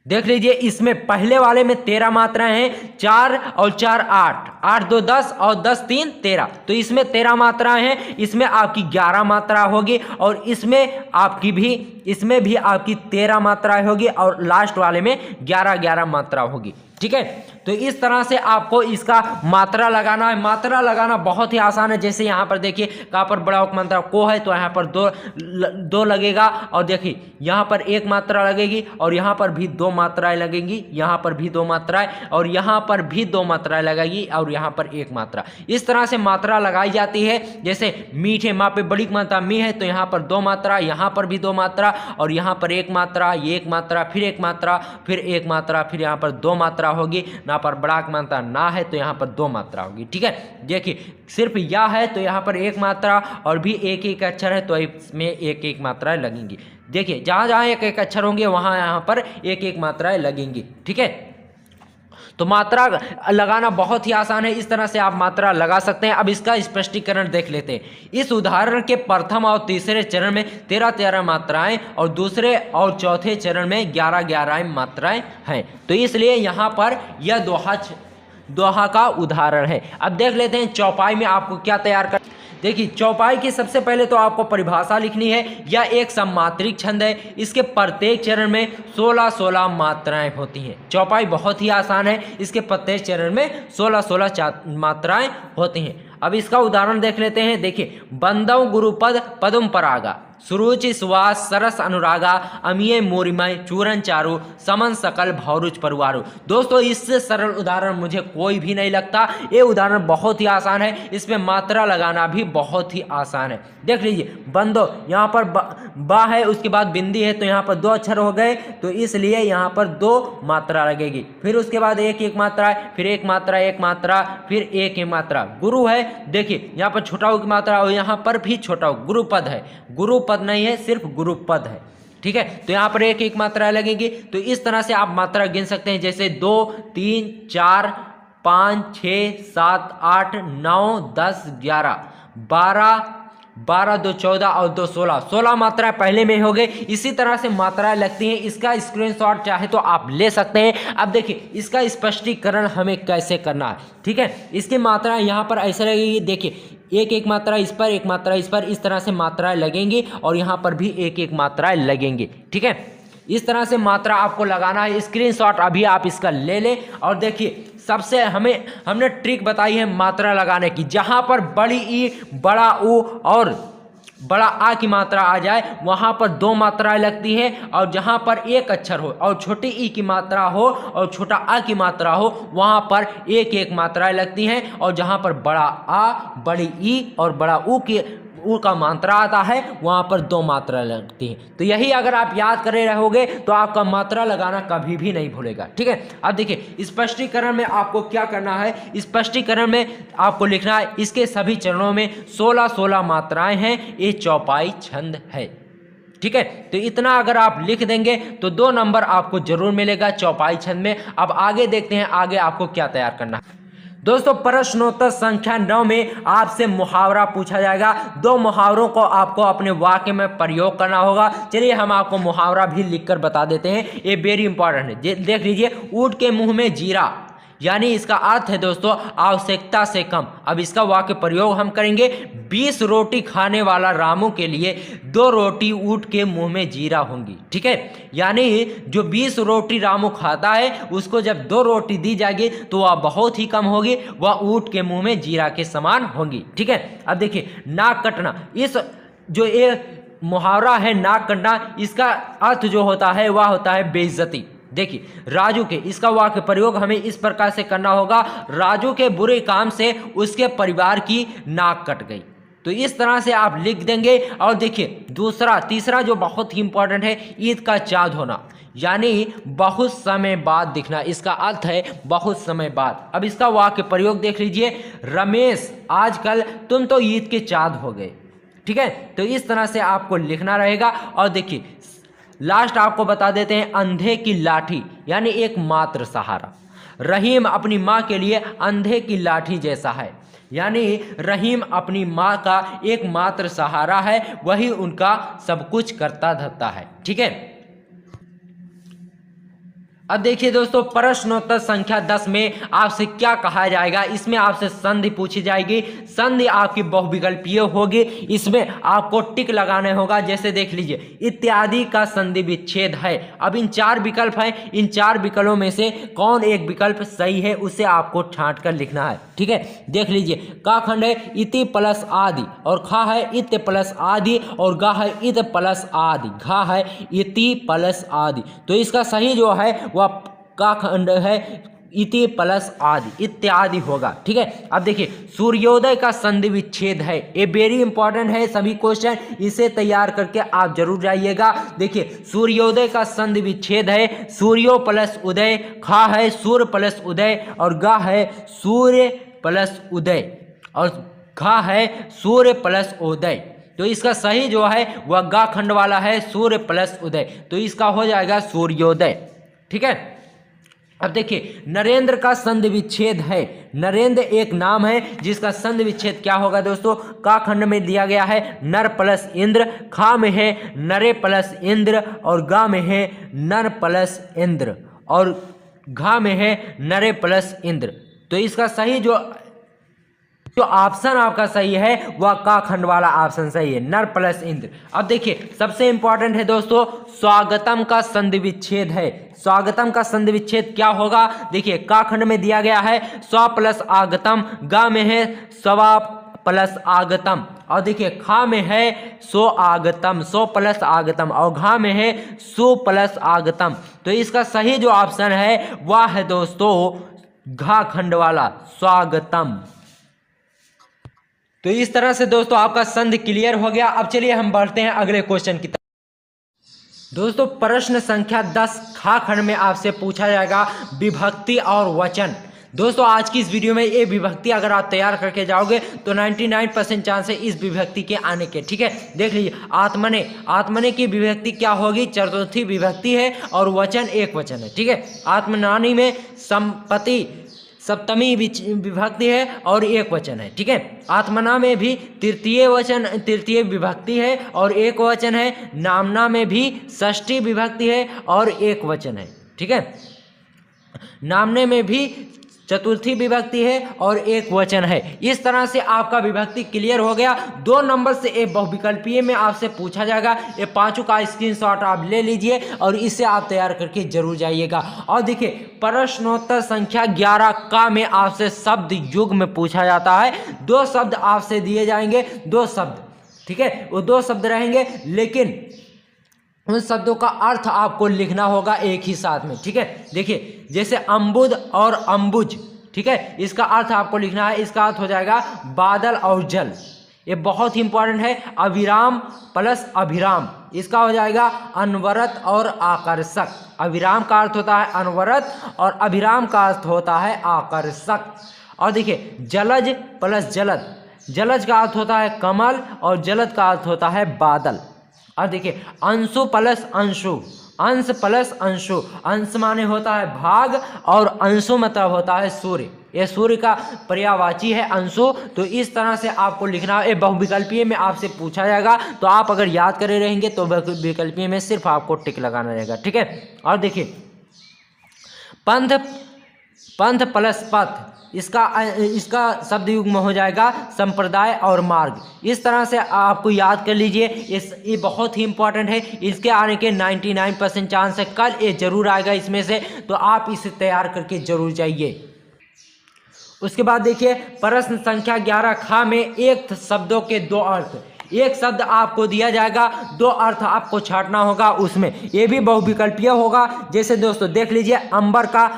Speaker 2: देख लीजिए, इसमें पहले वाले में 13 मात्राएं हैं, 4 और 4 8, 8-2 10 और 10 3 13। तो इसमें 13 मात्राएं हैं, इसमें आपकी 11 मात्रा होगी और इसमें भी आपकी 13 मात्राएं होगी और लास्ट वाले में 11-11 मात्रा होगी। ठीक है, तो इस तरह से आपको इसका मात्रा लगाना है। मात्रा लगाना बहुत ही आसान है। जैसे यहाँ पर देखिए, कहाँ पर बड़ा उपमात्रा को है तो यहाँ पर दो लगेगा, और देखिए यहाँ पर 1 मात्रा लगेगी और यहाँ पर भी 2 मात्राएं लगेंगी, यहाँ पर भी 2 मात्राएं और यहाँ पर भी 2 मात्राएं लगेगी और यहाँ पर 1 मात्रा। इस तरह से मात्रा लगाई जाती है। जैसे मीठे माँ पे बड़ी मात्रा मी है तो यहाँ पर 2 मात्रा, यहाँ पर भी 2 मात्रा और यहाँ पर 1 मात्रा, 1 मात्रा, फिर 1 मात्रा, फिर 1 मात्रा, फिर यहाँ पर 2 मात्रा मात्रा होगी, ना पर बड़ा की मात्रा ना है तो यहाँ पर 2 मात्रा होगी। ठीक है, देखिए सिर्फ या है तो यहाँ पर 1 मात्रा और भी एक एक अक्षर है तो इसमें एक एक मात्राएं लगेंगी। देखिए जहाँ जहाँ एक एक अक्षर होंगे वहाँ यहाँ पर एक एक मात्राएं लगेंगी। ठीक है, तो मात्रा लगाना बहुत ही आसान है, इस तरह से आप मात्रा लगा सकते हैं। अब इसका स्पष्टीकरण देख लेते हैं। इस उदाहरण के प्रथम और तीसरे चरण में 13-13 मात्राएं और दूसरे और चौथे चरण में 11-11 मात्राएं हैं, तो इसलिए यहाँ पर यह दोहा का उदाहरण है। अब देख लेते हैं चौपाई में आपको क्या तैयार कर। देखिए चौपाई की सबसे पहले तो आपको परिभाषा लिखनी है। यह एक सममात्रिक छंद है, इसके प्रत्येक चरण में 16-16 मात्राएं होती हैं। चौपाई बहुत ही आसान है, इसके प्रत्येक चरण में 16-16 मात्राएं होती हैं। अब इसका उदाहरण देख लेते हैं। देखिए बंदव गुरुपद पदम परागा, सुरुचि सुवास सरस अनुरागा, अमीय मोरिमय चूरन चारु, समन सकल भौरुच परवारु। दोस्तों इससे सरल उदाहरण मुझे कोई भी नहीं लगता। ये उदाहरण बहुत ही आसान है, इसमें मात्रा लगाना भी बहुत ही आसान है। देख लीजिए बंदो, यहाँ पर बा है, उसके बाद बिंदी है, तो यहाँ पर 2 अक्षर हो गए, तो इसलिए यहाँ पर 2 मात्रा लगेगी। फिर उसके बाद एक एक मात्रा, फिर एक मात्रा, फिर एक मात्रा। गुरु है, देखिए यहाँ पर छोटा की मात्रा और यहाँ पर भी छोटा गुरुपद है, गुरुपद नहीं है, सिर्फ गुरुपद है। ठीक है, तो यहाँ पर एक एक मात्रा लगेगी। तो इस तरह से आप मात्रा गिन सकते हैं, जैसे 2, 3, 4, 5, 6, 7, 8, 9, 10, 11, 12, 2 14 और 2 16, 16 मात्रा पहले में हो गए। इसी तरह से मात्राएं लगती हैं। इसका स्क्रीनशॉट चाहे तो आप ले सकते हैं। अब देखिए इसका स्पष्टीकरण हमें कैसे करना है। ठीक है, इसकी मात्राएं यहाँ पर ऐसे लगेगी। देखिए एक एक मात्रा इस पर, एक मात्रा इस पर, इस तरह से मात्राएं लगेंगी और यहाँ पर भी एक एक मात्राएं लगेंगी। ठीक है, इस तरह से मात्रा आपको लगाना है। स्क्रीनशॉट अभी आप इसका ले लें और देखिए सबसे हमने ट्रिक बताई है मात्रा लगाने की। जहाँ पर बड़ी ई, बड़ा ऊ और बड़ा आ की मात्रा आ जाए वहाँ पर 2 मात्राएं लगती हैं, और जहाँ पर एक अक्षर हो और छोटी ई की मात्रा हो और छोटा आ की मात्रा हो वहाँ पर एक एक मात्राएं लगती हैं, और जहाँ पर बड़ा आ, बड़ी ई और बड़ा ऊ का मात्रा आता है वहाँ पर 2 मात्रा लगती हैं। तो यही अगर आप याद करे रहोगे तो आपका मात्रा लगाना कभी भी नहीं भूलेगा। ठीक है, अब देखिए स्पष्टीकरण में आपको क्या करना है। स्पष्टीकरण में आपको लिखना है इसके सभी चरणों में 16-16 मात्राएं हैं, ये चौपाई छंद है। ठीक है, तो इतना अगर आप लिख देंगे तो 2 नंबर आपको जरूर मिलेगा चौपाई छंद में। अब आगे देखते हैं आगे आपको क्या तैयार करना है। दोस्तों प्रश्नोत्तर संख्या 9 में आपसे मुहावरा पूछा जाएगा। 2 मुहावरों को आपको अपने वाक्य में प्रयोग करना होगा। चलिए हम आपको मुहावरा भी लिखकर बता देते हैं, ये वेरी इंपॉर्टेंट है। देख लीजिए, ऊंट के मुंह में जीरा, यानी इसका अर्थ है दोस्तों आवश्यकता से कम। अब इसका वाक्य प्रयोग हम करेंगे। 20 रोटी खाने वाला रामू के लिए 2 रोटी ऊंट के मुंह में जीरा होंगी। ठीक है, यानी जो 20 रोटी रामू खाता है उसको जब 2 रोटी दी जाएगी तो वह बहुत ही कम होगी, वह ऊंट के मुंह में जीरा के समान होंगी। ठीक है, अब देखिए नाक कटना, इस जो ये मुहावरा है नाक कटना, इसका अर्थ जो होता है वह होता है बेइज्जती। देखिए राजू के, इसका वाक्य प्रयोग हमें इस प्रकार से करना होगा। राजू के बुरे काम से उसके परिवार की नाक कट गई। तो इस तरह से आप लिख देंगे। और देखिए तीसरा जो बहुत ही इंपॉर्टेंट है, ईद का चाँद होना, यानी बहुत समय बाद दिखना। इसका अर्थ है बहुत समय बाद। अब इसका वाक्य प्रयोग देख लीजिए। रमेश आजकल तुम तो ईद के चाँद हो गए। ठीक है, तो इस तरह से आपको लिखना रहेगा। और देखिए लास्ट आपको बता देते हैं, अंधे की लाठी यानी एक मात्र सहारा। रहीम अपनी माँ के लिए अंधे की लाठी जैसा है, यानी रहीम अपनी माँ का एक मात्र सहारा है, वही उनका सब कुछ करता धरता है। ठीक है, अब देखिए दोस्तों प्रश्नोत्तर संख्या 10 में आपसे क्या कहा जाएगा। इसमें आपसे संधि पूछी जाएगी। संधि आपकी बहुविकल्पीय होगी, इसमें आपको टिक लगाने होगा। जैसे देख लीजिए, इत्यादि का संधि विच्छेद है। अब इन 4 विकल्प हैं, इन 4 विकल्पों में से कौन एक विकल्प सही है उसे आपको छांट कर लिखना है। ठीक है, देख लीजिए, का खंड है इति प्लस आदि, और खा है इत प्लस आदि, और गा है इत प्लस आदि, घा है इति प्लस आदि। तो इसका सही जो है वह का खंड है इति प्लस आदि इत्यादि होगा। ठीक है, अब देखिए सूर्योदय का संधि विच्छेद है, ये वेरी इंपॉर्टेंट है सभी क्वेश्चन, इसे तैयार करके आप जरूर जाइएगा। देखिए सूर्योदय का संधि विच्छेद है सूर्यो प्लस उदय, खा है सूर्य प्लस उदय और गा है सूर्य प्लस उदय और घा है सूर्य प्लस उदय। तो इसका सही जो है वह गा खंड वाला है सूर्य प्लस उदय, तो इसका हो जाएगा सूर्योदय। ठीक है, अब देखिए नरेंद्र का संधि विच्छेद है, नरेंद्र एक नाम है जिसका संधि विच्छेद क्या होगा दोस्तों, का खंड में दिया गया है नर प्लस इंद्र, खा में है नरे प्लस इंद्र और गा में है नर प्लस इंद्र और घा में है नरे प्लस इंद्र। तो इसका सही जो ऑप्शन आपका सही है वह का खंड वाला ऑप्शन सही है, नर प्लस इंद्र। अब देखिए सबसे इंपॉर्टेंट है दोस्तों स्वागतम का संधि विच्छेद है, स्वागतम का संधि विच्छेद क्या होगा, देखिए का खंड में दिया गया है स्व प्लस आगतम, गा में है स्वा प्लस आगतम और देखिए खा में है सो आगतम, सो प्लस आगतम और घा में है सो प्लस आगतम। तो इसका सही जो ऑप्शन है वह है दोस्तों घा खंड वाला स्वागतम। तो इस तरह से दोस्तों आपका संधि क्लियर हो गया। अब चलिए हम बढ़ते हैं अगले क्वेश्चन की तरफ। दोस्तों प्रश्न संख्या 10 खा खंड में आपसे पूछा जाएगा विभक्ति और वचन। दोस्तों आज की इस वीडियो में ये विभक्ति अगर आप तैयार करके जाओगे तो 99% चांस है इस विभक्ति के आने के। ठीक है, देख लीजिए आत्मने, आत्मने की विभक्ति क्या होगी, चतुर्थी विभक्ति है और वचन एक वचन है। ठीक है, आत्मनानी में संपत्ति सप्तमी विभक्ति है और एक वचन है। ठीक है, आत्मना में भी तृतीय वचन तृतीय विभक्ति है और एक वचन है, नामना में भी षष्ठी विभक्ति है और एक वचन है। ठीक है, नामने में भी चतुर्थी विभक्ति है और एक वचन है। इस तरह से आपका विभक्ति क्लियर हो गया। 2 नंबर से एक बहुविकल्पीय में आपसे पूछा जाएगा, ये पांचों का स्क्रीनशॉट आप ले लीजिए और इसे आप तैयार करके जरूर जाइएगा। और देखिए प्रश्नोत्तर संख्या 11 का में आपसे शब्द युग में पूछा जाता है। 2 शब्द आपसे दिए जाएंगे, 2 शब्द। ठीक है, वो 2 शब्द रहेंगे लेकिन उन शब्दों का अर्थ आपको लिखना होगा एक ही साथ में। ठीक है, देखिए जैसे अम्बुद और अम्बुज, ठीक है, इसका अर्थ आपको लिखना है, इसका अर्थ हो जाएगा बादल और जल। ये बहुत ही इंपॉर्टेंट है। अविराम प्लस अभिराम, इसका हो जाएगा अनवरत और आकर्षक। अविराम का अर्थ होता है अनवरत और अभिराम का अर्थ होता है आकर्षक। और देखिए जलज प्लस जलद, जलज का अर्थ होता है कमल और जलद का अर्थ होता है बादल। और देखिए अंशु प्लस अंशु, अंश प्लस अंशु, अंश माने होता है भाग और अंशु मतलब होता है सूर्य, ये सूर्य का पर्यायवाची है अंशु। तो इस तरह से आपको लिखना है। बहुविकल्पीय में आपसे पूछा जाएगा तो आप अगर याद करे रहेंगे तो विकल्पीय में सिर्फ आपको टिक लगाना रहेगा। ठीक है, और देखिए पंथ, पंथ प्लस पथ, इसका शब्द युग्म हो जाएगा संप्रदाय और मार्ग। इस तरह से आपको याद कर लीजिए, ये बहुत ही इंपॉर्टेंट है। इसके आने के 99% चांस है, कल ये जरूर आएगा इसमें से, तो आप इसे तैयार करके जरूर जाइए। उसके बाद देखिए प्रश्न संख्या 11 खा में एक शब्दों के 2 अर्थ, एक शब्द आपको दिया जाएगा, 2 अर्थ आपको छांटना होगा उसमें। ये भी बहुविकल्पीय होगा। जैसे दोस्तों देख लीजिए अंबर का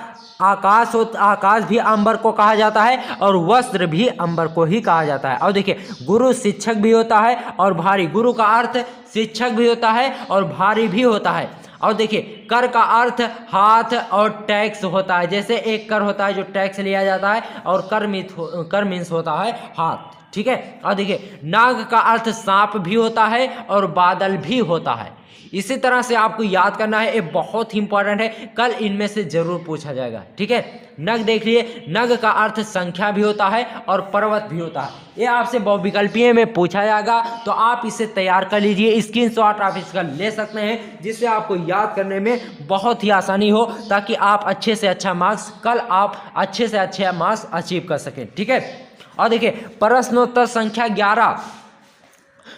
Speaker 2: आकाश हो, आकाश भी अंबर को कहा जाता है और वस्त्र भी अंबर को ही कहा जाता है। और देखिए गुरु शिक्षक भी होता है और भारी, गुरु का अर्थ शिक्षक भी होता है और भारी भी होता है। और देखिए कर का अर्थ हाथ और टैक्स होता है, जैसे एक कर होता है जो टैक्स लिया जाता है और कर मीन्स होता है हाथ। ठीक है, और देखिए नाग का अर्थ सांप भी होता है और बादल भी होता है। इसी तरह से आपको याद करना है, ये बहुत ही इंपॉर्टेंट है, कल इनमें से जरूर पूछा जाएगा। ठीक है, नग देख लिए, नग का अर्थ संख्या भी होता है और पर्वत भी होता है। ये आपसे बहुविकल्पीय में पूछा जाएगा तो आप इसे तैयार कर लीजिए, स्क्रीनशॉट आप इसका ले सकते हैं जिससे आपको याद करने में बहुत ही आसानी हो, ताकि आप अच्छे से अच्छा मार्क्स कल आप अच्छे से अच्छे मार्क्स अचीव कर सकें। ठीक है, और देखिए प्रश्नोत्तर संख्या 11,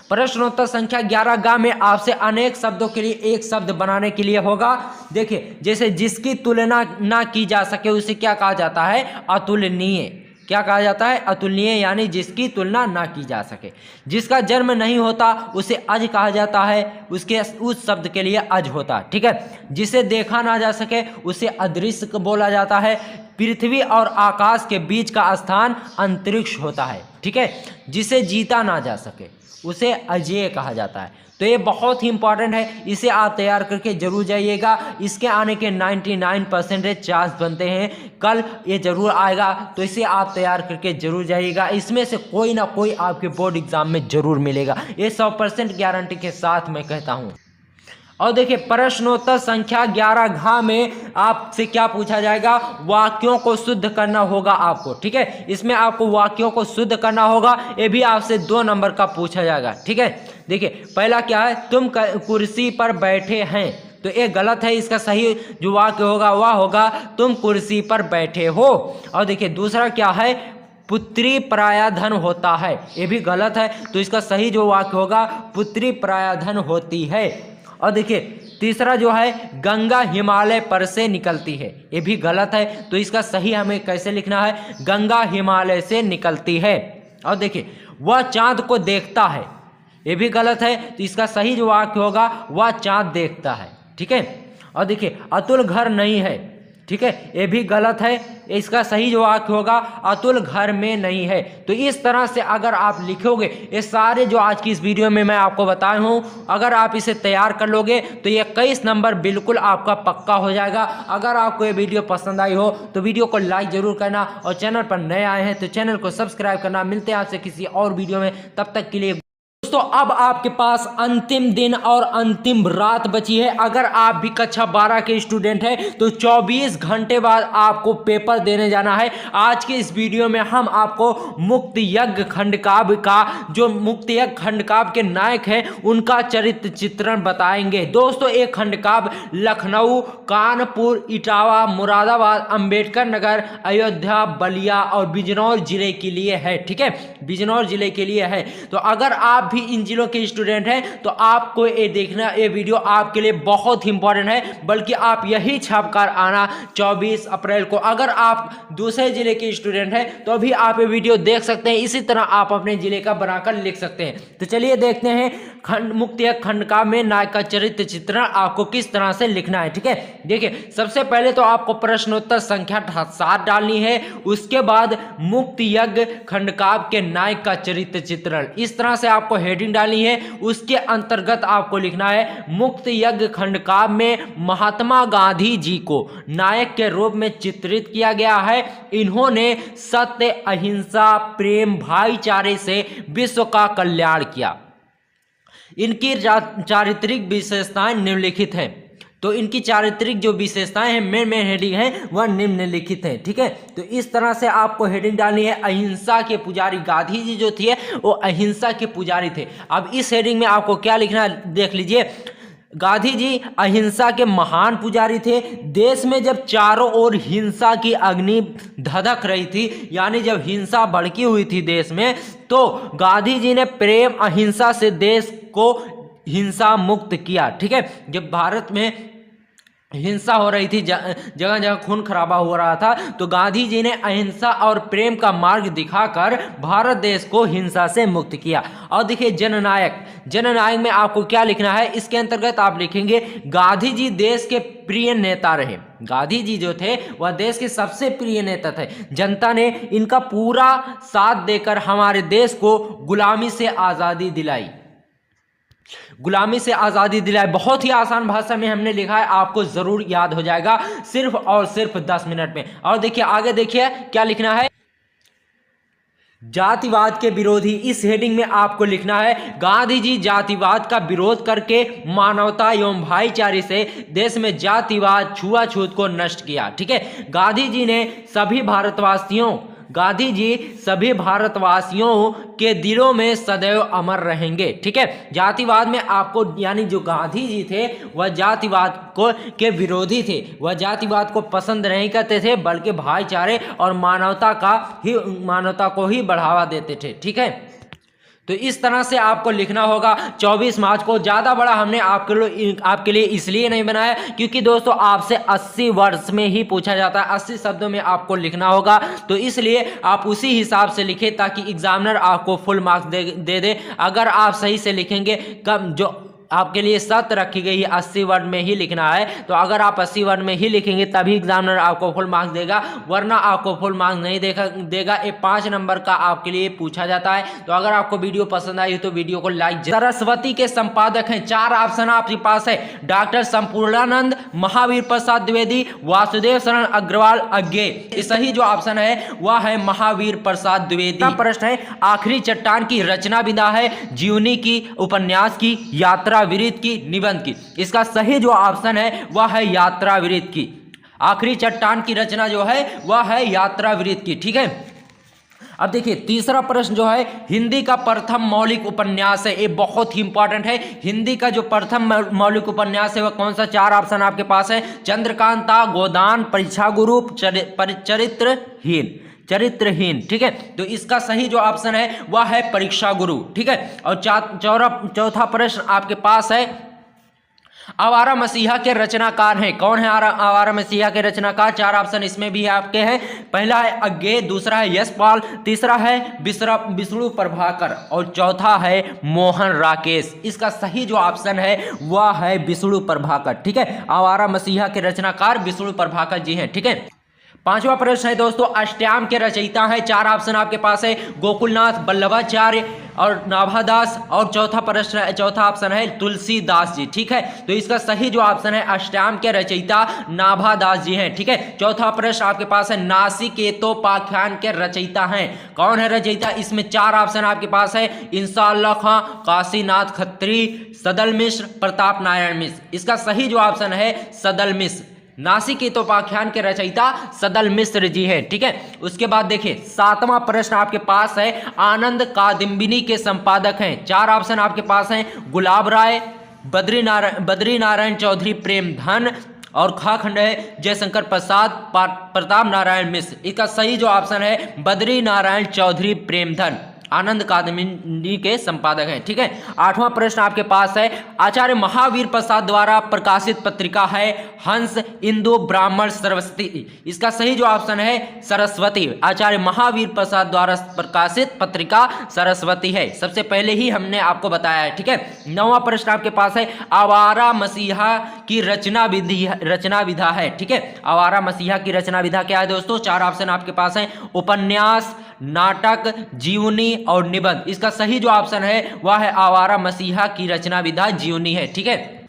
Speaker 2: प्रश्नोत्तर संख्या 11 गा में आपसे अनेक शब्दों के लिए एक शब्द बनाने के लिए होगा। देखिए जैसे जिसकी तुलना ना की जा सके उसे क्या कहा जाता है, अतुलनीय। क्या कहा जाता है, अतुलनीय, यानी जिसकी तुलना ना की जा सके। जिसका जन्म नहीं होता उसे अज कहा जाता है, उसके उस शब्द के लिए अज होता है। ठीक है, जिसे देखा ना जा सके उसे अदृश्य बोला जाता है। पृथ्वी और आकाश के बीच का स्थान अंतरिक्ष होता है, ठीक है, जिसे जीता ना जा सके उसे अजेय कहा जाता है। तो ये बहुत ही इंपॉर्टेंट है, इसे आप तैयार करके जरूर जाइएगा। इसके आने के 99% चांस बनते हैं, कल ये जरूर आएगा, तो इसे आप तैयार करके जरूर जाइएगा। इसमें से कोई ना कोई आपके बोर्ड एग्जाम में जरूर मिलेगा, ये 100% गारंटी के साथ मैं कहता हूँ। और देखिए प्रश्नोत्तर संख्या 11 घ में आपसे क्या पूछा जाएगा, वाक्यों को शुद्ध करना होगा आपको, ठीक है। इसमें आपको वाक्यों को शुद्ध करना होगा, ये भी आपसे 2 नंबर का पूछा जाएगा, ठीक है। देखिए पहला क्या है, तुम कुर्सी पर बैठे हैं, तो ये गलत है, इसका सही जो वाक्य होगा वह होगा तुम कुर्सी पर बैठे हो। और देखिए दूसरा क्या है, पुत्री पराया धन होता है, ये भी गलत है, तो इसका सही जो वाक्य होगा पुत्री पराया धन होती है। और देखिए तीसरा जो है, गंगा हिमालय पर से निकलती है, ये भी गलत है, तो इसका सही हमें कैसे लिखना है, गंगा हिमालय से निकलती है। और देखिए वह चांद को देखता है, ये भी गलत है, तो इसका सही जो वाक्य होगा वह चांद देखता है, ठीक है। और देखिए अतुल घर नहीं है, ठीक है, ये भी गलत है, इसका सही जो वाक्य होगा अतुल घर में नहीं है। तो इस तरह से अगर आप लिखोगे, ये सारे जो आज की इस वीडियो में मैं आपको बताया हूँ, अगर आप इसे तैयार कर लोगे तो ये 21 नंबर बिल्कुल आपका पक्का हो जाएगा। अगर आपको ये वीडियो पसंद आई हो तो वीडियो को लाइक जरूर करना, और चैनल पर नए आए हैं तो चैनल को सब्सक्राइब करना। मिलते हैं आपसे किसी और वीडियो में, तब तक के लिए दोस्तों अब आपके पास अंतिम दिन और अंतिम रात बची है। अगर आप भी कक्षा 12 के स्टूडेंट हैं तो 24 घंटे बाद आपको पेपर देने जाना है। आज के इस वीडियो में हम आपको मुक्त यज्ञ खंडकाव्य का, जो मुक्त यज्ञ खंडकाव्य के नायक हैं उनका चरित्र चित्रण बताएंगे। दोस्तों एक खंडकाव्य लखनऊ, कानपुर, इटावा, मुरादाबाद, अंबेडकर नगर, अयोध्या, बलिया और बिजनौर जिले के लिए है, ठीक है, बिजनौर जिले के लिए है। तो अगर आप भी इन जिलों के स्टूडेंट हैं तो आपको ये देखना, ये वीडियो आपके लिए बहुत इंपॉर्टेंट है, बल्कि आप यही छापकर आना 24 अप्रैल को। अगर आप दूसरे जिले के स्टूडेंट हैं तो भी आप ये वीडियो देख सकते हैं, इसी तरह आप अपने जिले का बनाकर लिख सकते हैं। तो चलिए देखते हैं मुक्त यज्ञ खंडकाव्य में नायक का चरित्र चित्रण आपको किस तरह से लिखना है, ठीक है। देखिए सबसे पहले तो आपको प्रश्नोत्तर संख्या 7 डालनी है, उसके बाद मुक्त यज्ञ खंडकाव्य के नायक का चरित्र चित्रण, इस तरह से आपको हेडिंग डालनी है। उसके अंतर्गत आपको लिखना है, मुक्त यज्ञ खंडकाव्य में महात्मा गांधी जी को नायक के रूप में चित्रित किया गया है। इन्होंने सत्य, अहिंसा, प्रेम, भाईचारे से विश्व का कल्याण किया। इनकी चारित्रिक विशेषताएं निम्नलिखित हैं। तो इनकी चारित्रिक जो विशेषताएं हैं, मेन हेडिंग है वह निम्नलिखित है, ठीक है। तो इस तरह से आपको हेडिंग डालनी है, अहिंसा के पुजारी। गांधी जी जो थे वो अहिंसा के पुजारी थे। अब इस हेडिंग में आपको क्या लिखना है देख लीजिए, गांधी जी अहिंसा के महान पुजारी थे। देश में जब चारों ओर हिंसा की अग्नि धधक रही थी, यानी जब हिंसा भड़की हुई थी देश में, तो गांधी जी ने प्रेम अहिंसा से देश को हिंसा मुक्त किया, ठीक है। जब भारत में हिंसा हो रही थी, जगह जगह खून खराबा हो रहा था, तो गांधी जी ने अहिंसा और प्रेम का मार्ग दिखाकर भारत देश को हिंसा से मुक्त किया। और देखिए जननायक, जननायक में आपको क्या लिखना है, इसके अंतर्गत आप लिखेंगे गांधी जी देश के प्रिय नेता रहे। गांधी जी जो थे वह देश के सबसे प्रिय नेता थे। जनता ने इनका पूरा साथ देकर हमारे देश को गुलामी से आज़ादी दिलाई, गुलामी से आज़ादी दिलाई। बहुत ही आसान भाषा में हमने लिखा है, आपको जरूर याद हो जाएगा सिर्फ और सिर्फ 10 मिनट में। और देखिए आगे देखिए क्या लिखना है, जातिवाद के विरोधी। इस हेडिंग में आपको लिखना है, गांधी जी जातिवाद का विरोध करके मानवता एवं भाईचारे से देश में जातिवाद, छुआछूत को नष्ट किया, ठीक है। गांधी जी सभी भारतवासियों के दिलों में सदैव अमर रहेंगे, ठीक है। जातिवाद में आपको, यानी जो गांधी जी थे वह जातिवाद को के विरोधी थे, वह जातिवाद को पसंद नहीं करते थे, बल्कि भाईचारे और मानवता को ही बढ़ावा देते थे, ठीक है। तो इस तरह से आपको लिखना होगा 24 मार्च को। ज़्यादा बड़ा हमने आपके लिए इसलिए नहीं बनाया क्योंकि दोस्तों आपसे 80 वर्ड्स में ही पूछा जाता है, 80 शब्दों में आपको लिखना होगा, तो इसलिए आप उसी हिसाब से लिखें ताकि एग्जामिनर आपको फुल मार्क्स दे दे। अगर आप सही से लिखेंगे, कब जो आपके लिए शर्त रखी गई है 80 वर्ड में ही लिखना है। तो अगर आप 80 वर्ड में ही लिखेंगे तभी एग्जामिनर आपको फुल मार्क्स देगा, वरना आपको फुल मार्क्स नहीं देगा। ये 5 नंबर का आपके लिए पूछा जाता है। तो अगर आपको वीडियो पसंद आई तो वीडियो को लाइक। सरस्वती के संपादक हैं, 4 ऑप्शन आपके पास है, डॉक्टर संपूर्णानंद, महावीर प्रसाद द्विवेदी, वासुदेव शरण अग्रवाल, अज्ञे। सही जो ऑप्शन है वह है महावीर प्रसाद द्विवेदी। प्रश्न है, आखिरी चट्टान की रचना विधा है जीवनी की, उपन्यास की, यात्रा विरित की, निबंध की। इसका सही जो ऑप्शन है वह है यात्रा विरित की। आखिरी चट्टान की रचना जो है वह है यात्रा विरित की। ठीक है, अब देखिए तीसरा प्रश्न जो है, हिंदी का प्रथम मौलिक उपन्यास है, ये बहुत ही इंपॉर्टेंट है। हिंदी का जो प्रथम मौलिक उपन्यास है वह कौन सा? 4 ऑप्शन आपके पास है, चंद्रकांता, गोदान, परीक्षा गुरु, चरित्रहीन। ठीक है, तो इसका सही जो ऑप्शन है वह है परीक्षा गुरु। ठीक है, और चौथा प्रश्न आपके पास है, आवारा मसीहा के रचनाकार हैं, कौन है आवारा मसीहा के रचनाकार? 4 ऑप्शन इसमें भी आपके हैं। पहला है अज्ञे, दूसरा है यशपाल, तीसरा है विष्णु प्रभाकर और चौथा है मोहन राकेश। इसका सही जो ऑप्शन है वह है विष्णु प्रभाकर। ठीक है, आवारा मसीहा के रचनाकार विष्णु प्रभाकर जी हैं। ठीक है, 5वां प्रश्न है दोस्तों, अष्टयाम के रचयिता हैं, 4 ऑप्शन आपके पास है, गोकुलनाथ, वल्लभाचार्य और नाभादास और चौथा ऑप्शन है तुलसीदास जी। ठीक है, तो इसका सही जो ऑप्शन है अष्टयाम के रचयिता नाभादास जी हैं। ठीक है, चौथा प्रश्न आपके पास है, नासिकेतोपाख्यान के रचयिता हैं, कौन है रचयिता? इसमें 4 ऑप्शन आपके पास है, इंसाअल्लाह खां, काशीनाथ खत्री, सदल मिश्र, प्रताप नारायण मिश्र। इसका सही जो ऑप्शन है सदल मिश्र। नासिकेतोपाख्यान के रचयिता सदल मिश्र जी हैं। ठीक है, उसके बाद देखिए 7वां प्रश्न आपके पास है, आनंद कादम्बिनी के संपादक हैं, 4 ऑप्शन आपके पास हैं, गुलाब राय, बद्री नारायण चौधरी प्रेमधन और खाखंड है जयशंकर प्रसाद, प्रताप नारायण मिश्र। इसका सही जो ऑप्शन है बद्री नारायण चौधरी प्रेमधन, आनंद कादम्बिनी के संपादक हैं। ठीक है, 8वां प्रश्न आपके पास है, आचार्य महावीर प्रसाद द्वारा प्रकाशित पत्रिका है हंस, इंदु, ब्राह्मण, सरस्वती। इसका सही जो ऑप्शन है सरस्वती। आचार्य महावीर प्रसाद द्वारा प्रकाशित पत्रिका सरस्वती है, सबसे पहले ही हमने आपको बताया है। ठीक है, 9वां प्रश्न आपके पास है, आवारा मसीहा की रचना विधा है। ठीक है, आवारा मसीहा की रचना विधा क्या है दोस्तों? 4 ऑप्शन आपके पास है, उपन्यास, नाटक, जीवनी और निबंध। इसका सही जो ऑप्शन है वह है आवारा मसीहा की रचना विधा जीवनी है। ठीक है,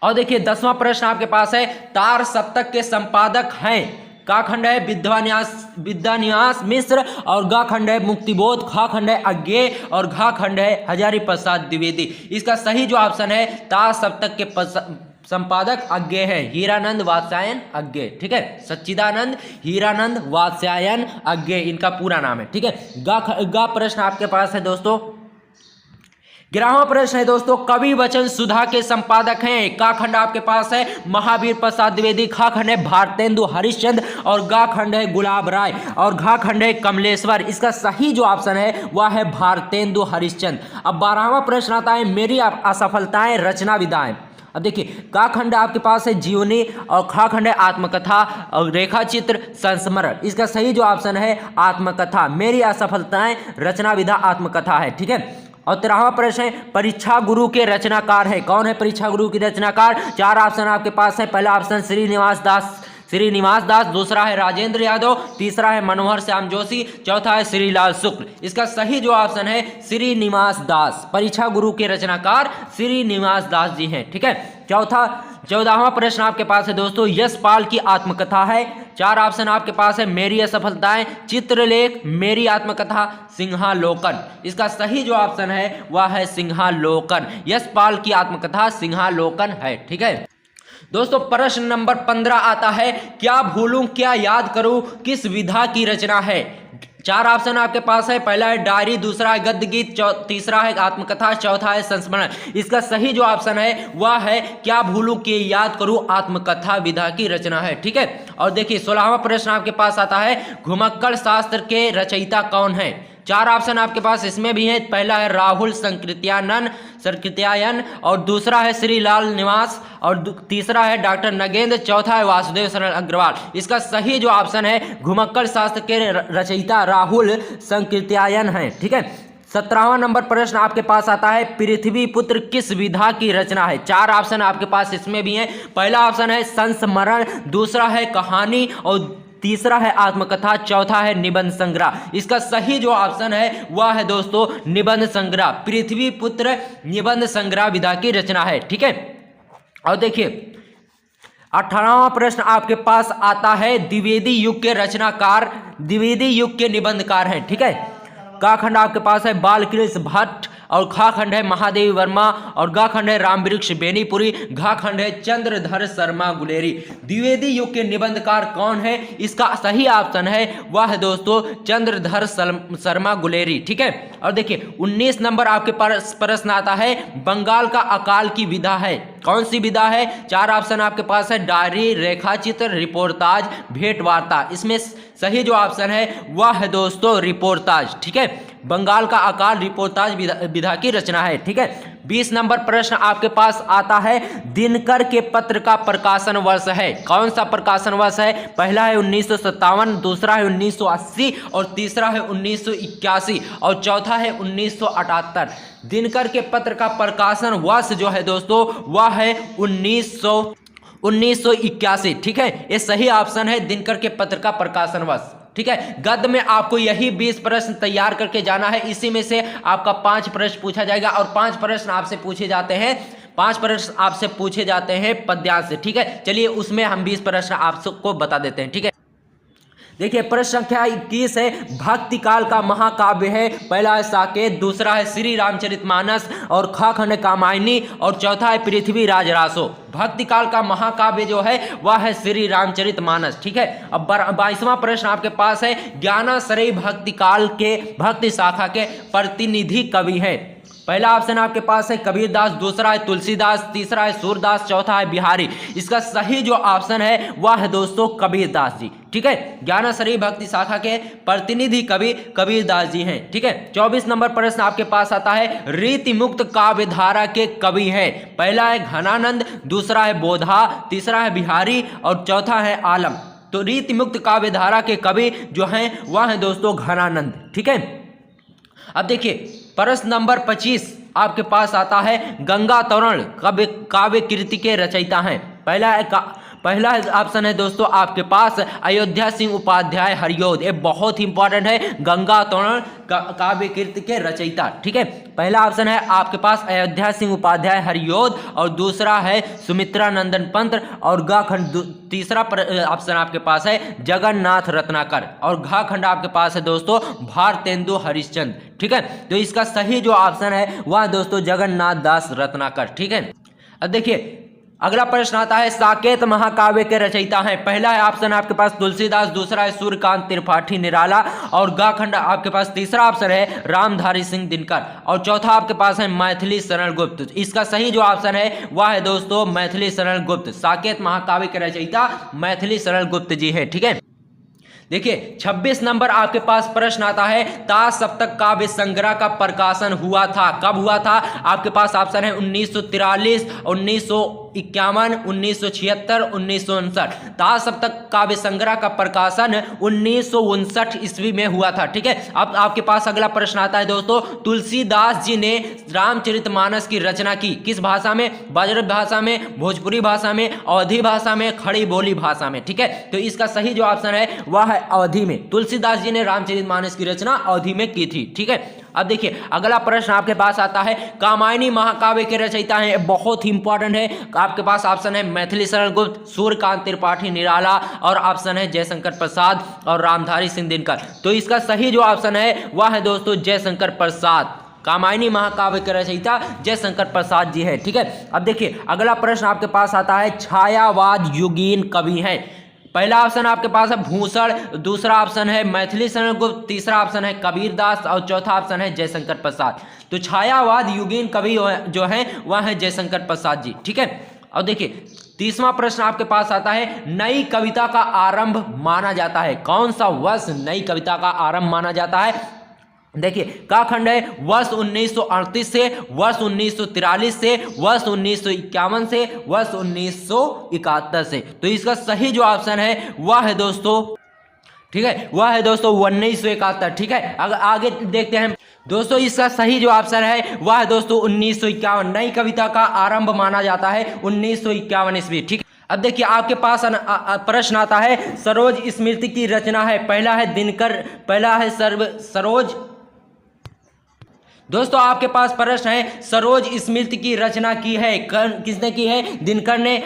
Speaker 2: और देखिए 10वां प्रश्न आपके पास है, तार सप्तक के संपादक हैं, का खंड है विद्यान्यास मिश्र और गा खंड है मुक्तिबोध, खा खंड है अज्ञे और घा खंड है हजारी प्रसाद द्विवेदी। इसका सही जो ऑप्शन है तार सप्तक के संपादक अज्ञे हैं, हीरानंद वात्स्यायन अज्ञे। ठीक है, सच्चिदानंद हीरानंद वात्स्यायन अज्ञे इनका पूरा नाम है। ठीक है, गा प्रश्न आपके पास है दोस्तों। 11वां प्रश्न है दोस्तों, कवि वचन सुधा के संपादक हैं, का खंड आपके पास है महावीर प्रसाद द्विवेदी, खा खंड है भारतेंदु हरिश्चंद्र और गा खंड है गुलाब राय और घा खंड है कमलेश्वर। इसका सही जो ऑप्शन है वह है भारतेंदु हरिश्चंद्र। अब 12वां प्रश्न आता है, मेरी असफलताएं रचना विधाएं। अब देखिए का खंड आपके पास है जीवनी और खा खंड है आत्मकथा और रेखा चित्र संस्मरण। इसका सही जो ऑप्शन है आत्मकथा, मेरी असफलताएं रचना विधा आत्मकथा है। ठीक है, और 13वां प्रश्न है, परीक्षा गुरु के रचनाकार है, कौन है परीक्षा गुरु की रचनाकार? 4 ऑप्शन आपके पास है, पहला ऑप्शन श्रीनिवास दास, दूसरा है राजेंद्र यादव, तीसरा है मनोहर श्याम जोशी, चौथा है श्रीलाल शुक्ल। इसका सही जो ऑप्शन है श्रीनिवास दास, परीक्षा गुरु के रचनाकार श्रीनिवास दास जी हैं। ठीक है, 14वां प्रश्न आपके पास है दोस्तों, यशपाल की आत्मकथा है, 4 ऑप्शन आपके पास है, मेरी असफलताएं, चित्रलेख, मेरी आत्मकथा, सिंहालोकन। इसका सही जो ऑप्शन है वह है सिंहालोकन, यशपाल की आत्मकथा सिंहालोकन है। ठीक है दोस्तों, प्रश्न नंबर 15 आता है, क्या भूलूं क्या याद करूं किस विधा की रचना है? 4 ऑप्शन आपके पास है, पहला है डायरी, दूसरा है गद्य गीत, तीसरा है आत्मकथा, चौथा है संस्मरण। इसका सही जो ऑप्शन है वह है क्या भूलूं कि याद करूं आत्मकथा विधा की रचना है। ठीक है, और देखिए 16वां प्रश्न आपके पास आता है, घुमक्कड़ शास्त्र के रचयिता कौन है? 4 ऑप्शन आपके पास इसमें भी है, पहला है राहुल संकृत्यायन और दूसरा है श्रीलाल निवास और तीसरा है डॉक्टर नगेंद्र, चौथा है वासुदेव शरण अग्रवाल। इसका सही जो ऑप्शन है घुमक्कड़ शास्त्र के रचयिता राहुल संकृत्यायन है। ठीक है, 17वां नंबर प्रश्न आपके पास आता है, पृथ्वी पुत्र किस विधा की रचना है? 4 ऑप्शन आपके पास इसमें भी हैं। पहला ऑप्शन है संस्मरण, दूसरा है कहानी और तीसरा है आत्मकथा, चौथा है निबंध संग्रह। इसका सही जो ऑप्शन है वह है दोस्तों निबंध संग्रह। पृथ्वी पुत्र निबंध संग्रह विधा की रचना है, ठीक है। और देखिए 18वां प्रश्न आपके पास आता है, द्विवेदी युग के रचनाकार, द्विवेदी युग के निबंधकार हैं, ठीक है। का खंड आपके पास है बालकृष्ण भट्ट और खा खंड है महादेवी वर्मा और गा खंड है रामवृक्ष बेनीपुरी, घा खंड है चंद्रधर शर्मा गुलेरी। द्विवेदी युग के निबंधकार कौन है? इसका सही ऑप्शन है वह है दोस्तों चंद्रधर शर्मा गुलेरी, ठीक है। और देखिए 19 नंबर आपके पास प्रश्न आता है, बंगाल का अकाल की विधा है, कौन सी विधा है? 4 ऑप्शन आपके पास है, डायरी, रेखाचित्र, रिपोर्टाज, भेंट वार्ता। इसमें सही जो ऑप्शन है वह है दोस्तों रिपोर्टाज, ठीक है। बंगाल का अकाल रिपोर्टाज विधा की रचना है, ठीक है। 20 नंबर प्रश्न आपके पास आता है, दिनकर के पत्र का प्रकाशन वर्ष है, कौन सा प्रकाशन वर्ष है? पहला है 1957, दूसरा है 1980 और तीसरा है 1981 और चौथा है 1978। दिनकर के पत्र का प्रकाशन वर्ष जो है दोस्तों वह है 1981, ठीक है। ये सही ऑप्शन है दिनकर के पत्र का प्रकाशन वर्ष, ठीक है। गद्य में आपको यही 20 प्रश्न तैयार करके जाना है, इसी में से आपका 5 प्रश्न पूछा जाएगा और 5 प्रश्न आपसे पूछे जाते हैं, 5 प्रश्न आपसे पूछे जाते हैं पद्यांश से, ठीक है। चलिए उसमें हम 20 प्रश्न आपको बता देते हैं, ठीक है। देखिए प्रश्न संख्या 21 है, भक्ति काल का महाकाव्य है, पहला है साकेत, दूसरा है श्री रामचरितमानस और खा खंड कामायनी और चौथा है पृथ्वी राज रासो। भक्ति काल का महाकाव्य जो है वह है श्री रामचरितमानस, ठीक है। अब 22वां प्रश्न आपके पास है, ज्ञानाश्रयी भक्ति काल के भक्ति शाखा के प्रतिनिधि कवि है। पहला ऑप्शन आपके पास है कबीरदास, दूसरा है तुलसीदास, तीसरा है सूरदास, चौथा है बिहारी। इसका सही जो ऑप्शन है वह है दोस्तों कबीरदास जी, ठीक है। ज्ञानाश्रयी भक्ति शाखा के प्रतिनिधि कवि कबीरदास जी हैं, ठीक है। 24 नंबर प्रश्न आपके पास आता है, रीति मुक्त काव्य धारा के कवि है, पहला है घनानंद, दूसरा है बोधा, तीसरा है बिहारी और चौथा है आलम। तो रीति मुक्त काव्य धारा के कवि जो हैं वह है दोस्तों घनानंद, ठीक है। अब देखिए प्रश्न नंबर 25 आपके पास आता है, गंगा तरण काव्य कृति के रचयिता हैं। पहला ऑप्शन है दोस्तों आपके पास अयोध्या सिंह उपाध्याय हरियोध, ये बहुत ही इंपॉर्टेंट है, गंगा तरण काव्य कृति के रचयिता, ठीक है। पहला ऑप्शन है आपके पास अयोध्या सिंह उपाध्याय हरियोध और दूसरा है सुमित्रा नंदन पंत और गा खंड, तीसरा ऑप्शन आपके पास है जगन्नाथ रत्नाकर और घा खंड आपके पास है दोस्तों भारतेंदु हरिश्चंद्र, ठीक है। तो इसका सही जो ऑप्शन है वह दोस्तों जगन्नाथ दास रत्नाकर, ठीक है। अब देखिए अगला प्रश्न आता है, साकेत महाकाव्य के रचयिता हैं। पहला है ऑप्शन आपके पास तुलसीदास, दूसरा है सूर्यकांत त्रिपाठी निराला और गा खंड आपके पास तीसरा ऑप्शन है रामधारी सिंह दिनकर और चौथा आपके पास है मैथिली शरण गुप्त। इसका सही जो ऑप्शन है वह है दोस्तों मैथिली शरण गुप्त। साकेत महाकाव्य के रचयिता मैथिली शरण गुप्त जी है, ठीक है। देखिए 26 नंबर आपके पास प्रश्न आता है, ताश सप्तक काव्य संग्रह का प्रकाशन हुआ था, कब हुआ था? आपके पास ऑप्शन है 1943, 1951, 1976, 1959। ताश सप्तक काव्य संग्रह का प्रकाशन 1959 ईस्वी में हुआ था, ठीक है। अब आपके पास अगला प्रश्न आता है दोस्तों, तुलसीदास जी ने रामचरितमानस की रचना की किस भाषा में? ब्रज भाषा में, भोजपुरी भाषा में, अवधी भाषा में, खड़ी बोली भाषा में, ठीक है। तो इसका सही जो ऑप्शन है वह है अवधी में। तुलसीदास जी ने रामचरितमानस की रचना अवधी में की थी, ठीक है। अब देखिए अगला प्रश्न आपके पास आता है, कामायनी महाकाव्य के रचयिता हैं, बहुत ही इंपॉर्टेंट है। आपके पास ऑप्शन है मैथिली शरण गुप्त, सूर्यकांत त्रिपाठी निराला और ऑप्शन है जयशंकर प्रसाद और रामधारी सिंह दिनकर। तो इसका सही जो ऑप्शन है वह है दोस्तों जयशंकर प्रसाद। कामायनी महाकाव्य के रचयिता जयशंकर प्रसाद जी है, ठीक है। अब देखिए अगला प्रश्न आपके पास आता है, छायावाद युगीन कवि हैं। पहला ऑप्शन आपके पास है भूषण, दूसरा ऑप्शन है मैथिली शरण गुप्त, तीसरा ऑप्शन है कबीरदास और चौथा ऑप्शन है जयशंकर प्रसाद। तो छायावाद युगीन कवि जो है वह है जयशंकर प्रसाद जी, ठीक है। और देखिए 30वां प्रश्न आपके पास आता है, नई कविता का आरंभ माना जाता है, कौन सा वर्ष नई कविता का आरंभ माना जाता है? देखिए का खंड है वर्ष 1938 से, वर्ष 1943 से, वर्ष 1951 से, वर्ष 1971 से। तो इसका सही जो ऑप्शन है वह है दोस्तों ठीक है, वह है दोस्तों 1971। ठीक है, अगर आगे देखते हैं दोस्तों, इसका सही जो ऑप्शन है वह है दोस्तों 1951। नई कविता का आरंभ माना जाता है 1951 ईस्वी। ठीक है, अब देखिए आपके पास प्रश्न आता है सरोज स्मृति की रचना है, पहला है दिनकर, पहला है सरोज। दोस्तों आपके पास प्रश्न है सरोज स्मृति की रचना की है, किसने की है? दिनकर ने,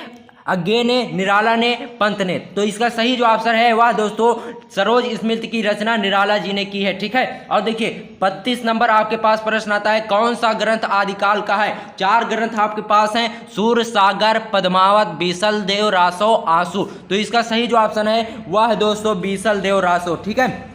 Speaker 2: अज्ञे ने, निराला ने, पंत ने। तो इसका सही जो ऑप्शन है वह दोस्तों सरोज स्मृति की रचना निराला जी ने की है। ठीक है, और देखिए 35 नंबर आपके पास प्रश्न आता है कौन सा ग्रंथ आदिकाल का है? 4 ग्रंथ आपके पास हैं, सूर सागर, पद्मावत, बीसल देव रासो, आंसू। तो इसका सही जो ऑप्शन है वह है दोस्तों बीसल देव रासो। ठीक है,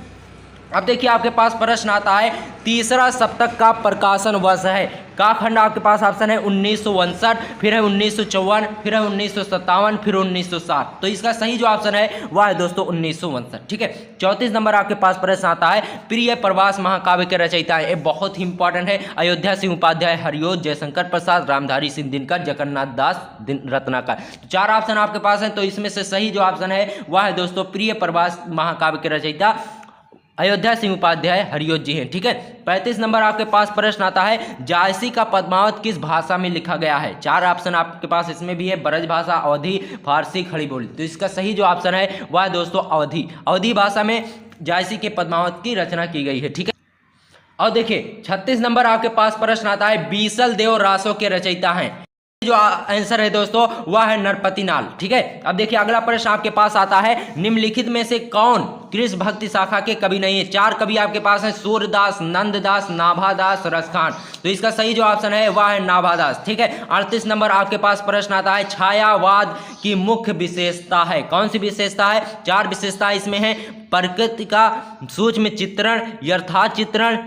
Speaker 2: अब देखिए आपके पास प्रश्न आता है तीसरा सप्तक का प्रकाशन वर्ष है, का खंड आपके पास ऑप्शन है 1959, फिर है 1954, फिर है 1957, फिर 1960। तो इसका सही जो ऑप्शन है वह है दोस्तों 1959। ठीक है, 34 नंबर आपके पास प्रश्न आता है प्रिय प्रवास महाकाव्य के रचयिता है, ये बहुत ही इंपॉर्टेंट है। अयोध्या सिंह उपाध्याय, हरिओं, जयशंकर प्रसाद, रामधारी सिंह दिनकर, जगन्नाथ दास रत्नाकर। तो 4 ऑप्शन आपके पास हैं, तो इसमें से सही जो ऑप्शन है वह है दोस्तों प्रिय प्रवास महाकाव्य के रचयिता अयोध्या सिंह उपाध्याय हरिओं जी हैं। ठीक है, 35 नंबर आपके पास प्रश्न आता है जायसी का पद्मावत किस भाषा में लिखा गया है? 4 ऑप्शन आपके पास इसमें भी है, ब्रज भाषा, अवधी, फारसी, खड़ी बोली। तो इसका सही जो ऑप्शन है वह है दोस्तों अवधी भाषा में जायसी के पद्मावत की रचना की गई है। ठीक है, और देखिए 36 नंबर आपके पास प्रश्न आता है बीसल देव रासो के रचयिता हैं, जो आंसर है दोस्तों वह है नरपति नाल। ठीक है, अब देखिए अगला प्रश्न आपके पास आता है निम्नलिखित में से कौन कृष्ण भक्ति शाखा के कवि नहीं है? 4 कवि आपके पास हैं, सूरदास, नंददास, नाभादास, रसखान। तो इसका सही जो ऑप्शन है वह है नाभादास। ठीक है, 38 नंबर आपके पास प्रश्न आता है छायावाद की मुख्य विशेषता है, कौन सी विशेषता है? 4 विशेषता इसमें है, प्रकृति का सूक्ष्म चित्रण, यथार्थ चित्रण,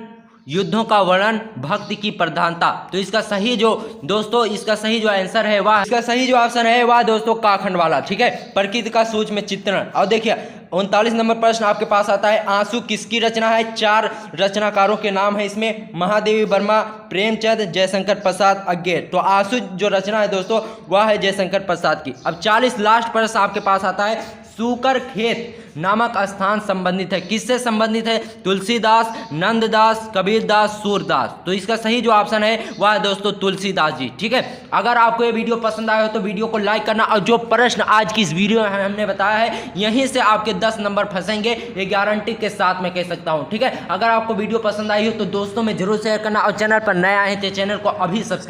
Speaker 2: युद्धों का वर्णन, भक्ति की प्रधानता। तो इसका सही जो दोस्तों इसका सही जो आंसर है वह इसका सही जो ऑप्शन है वह दोस्तों काखंड वाला। ठीक है, प्रकृति का सूक्ष्म चित्रण। और देखिए 39 नंबर प्रश्न आपके पास आता है आंसू किसकी रचना है? 4 रचनाकारों के नाम है इसमें, महादेवी वर्मा, प्रेमचंद, जयशंकर प्रसाद, अज्ञे। तो आंसू जो रचना है दोस्तों वह है जयशंकर प्रसाद की। अब 40 लास्ट प्रश्न आपके पास आता है सूकर खेत नामक स्थान संबंधित है, किससे संबंधित है? तुलसीदास, नंददास, कबीरदास, सूरदास। तो इसका सही जो ऑप्शन है वह है दोस्तों तुलसीदास जी। ठीक है, अगर आपको ये वीडियो पसंद आया हो तो वीडियो को लाइक करना, और जो प्रश्न आज की इस वीडियो में हमने बताया है यहीं से आपके 10 नंबर फंसेंगे, ये गारंटी के साथ मैं कह सकता हूँ। ठीक है, अगर आपको वीडियो पसंद आई हो तो दोस्तों में जरूर शेयर करना, और चैनल पर नए आए हैं तो चैनल को अभी सब्सक्राइब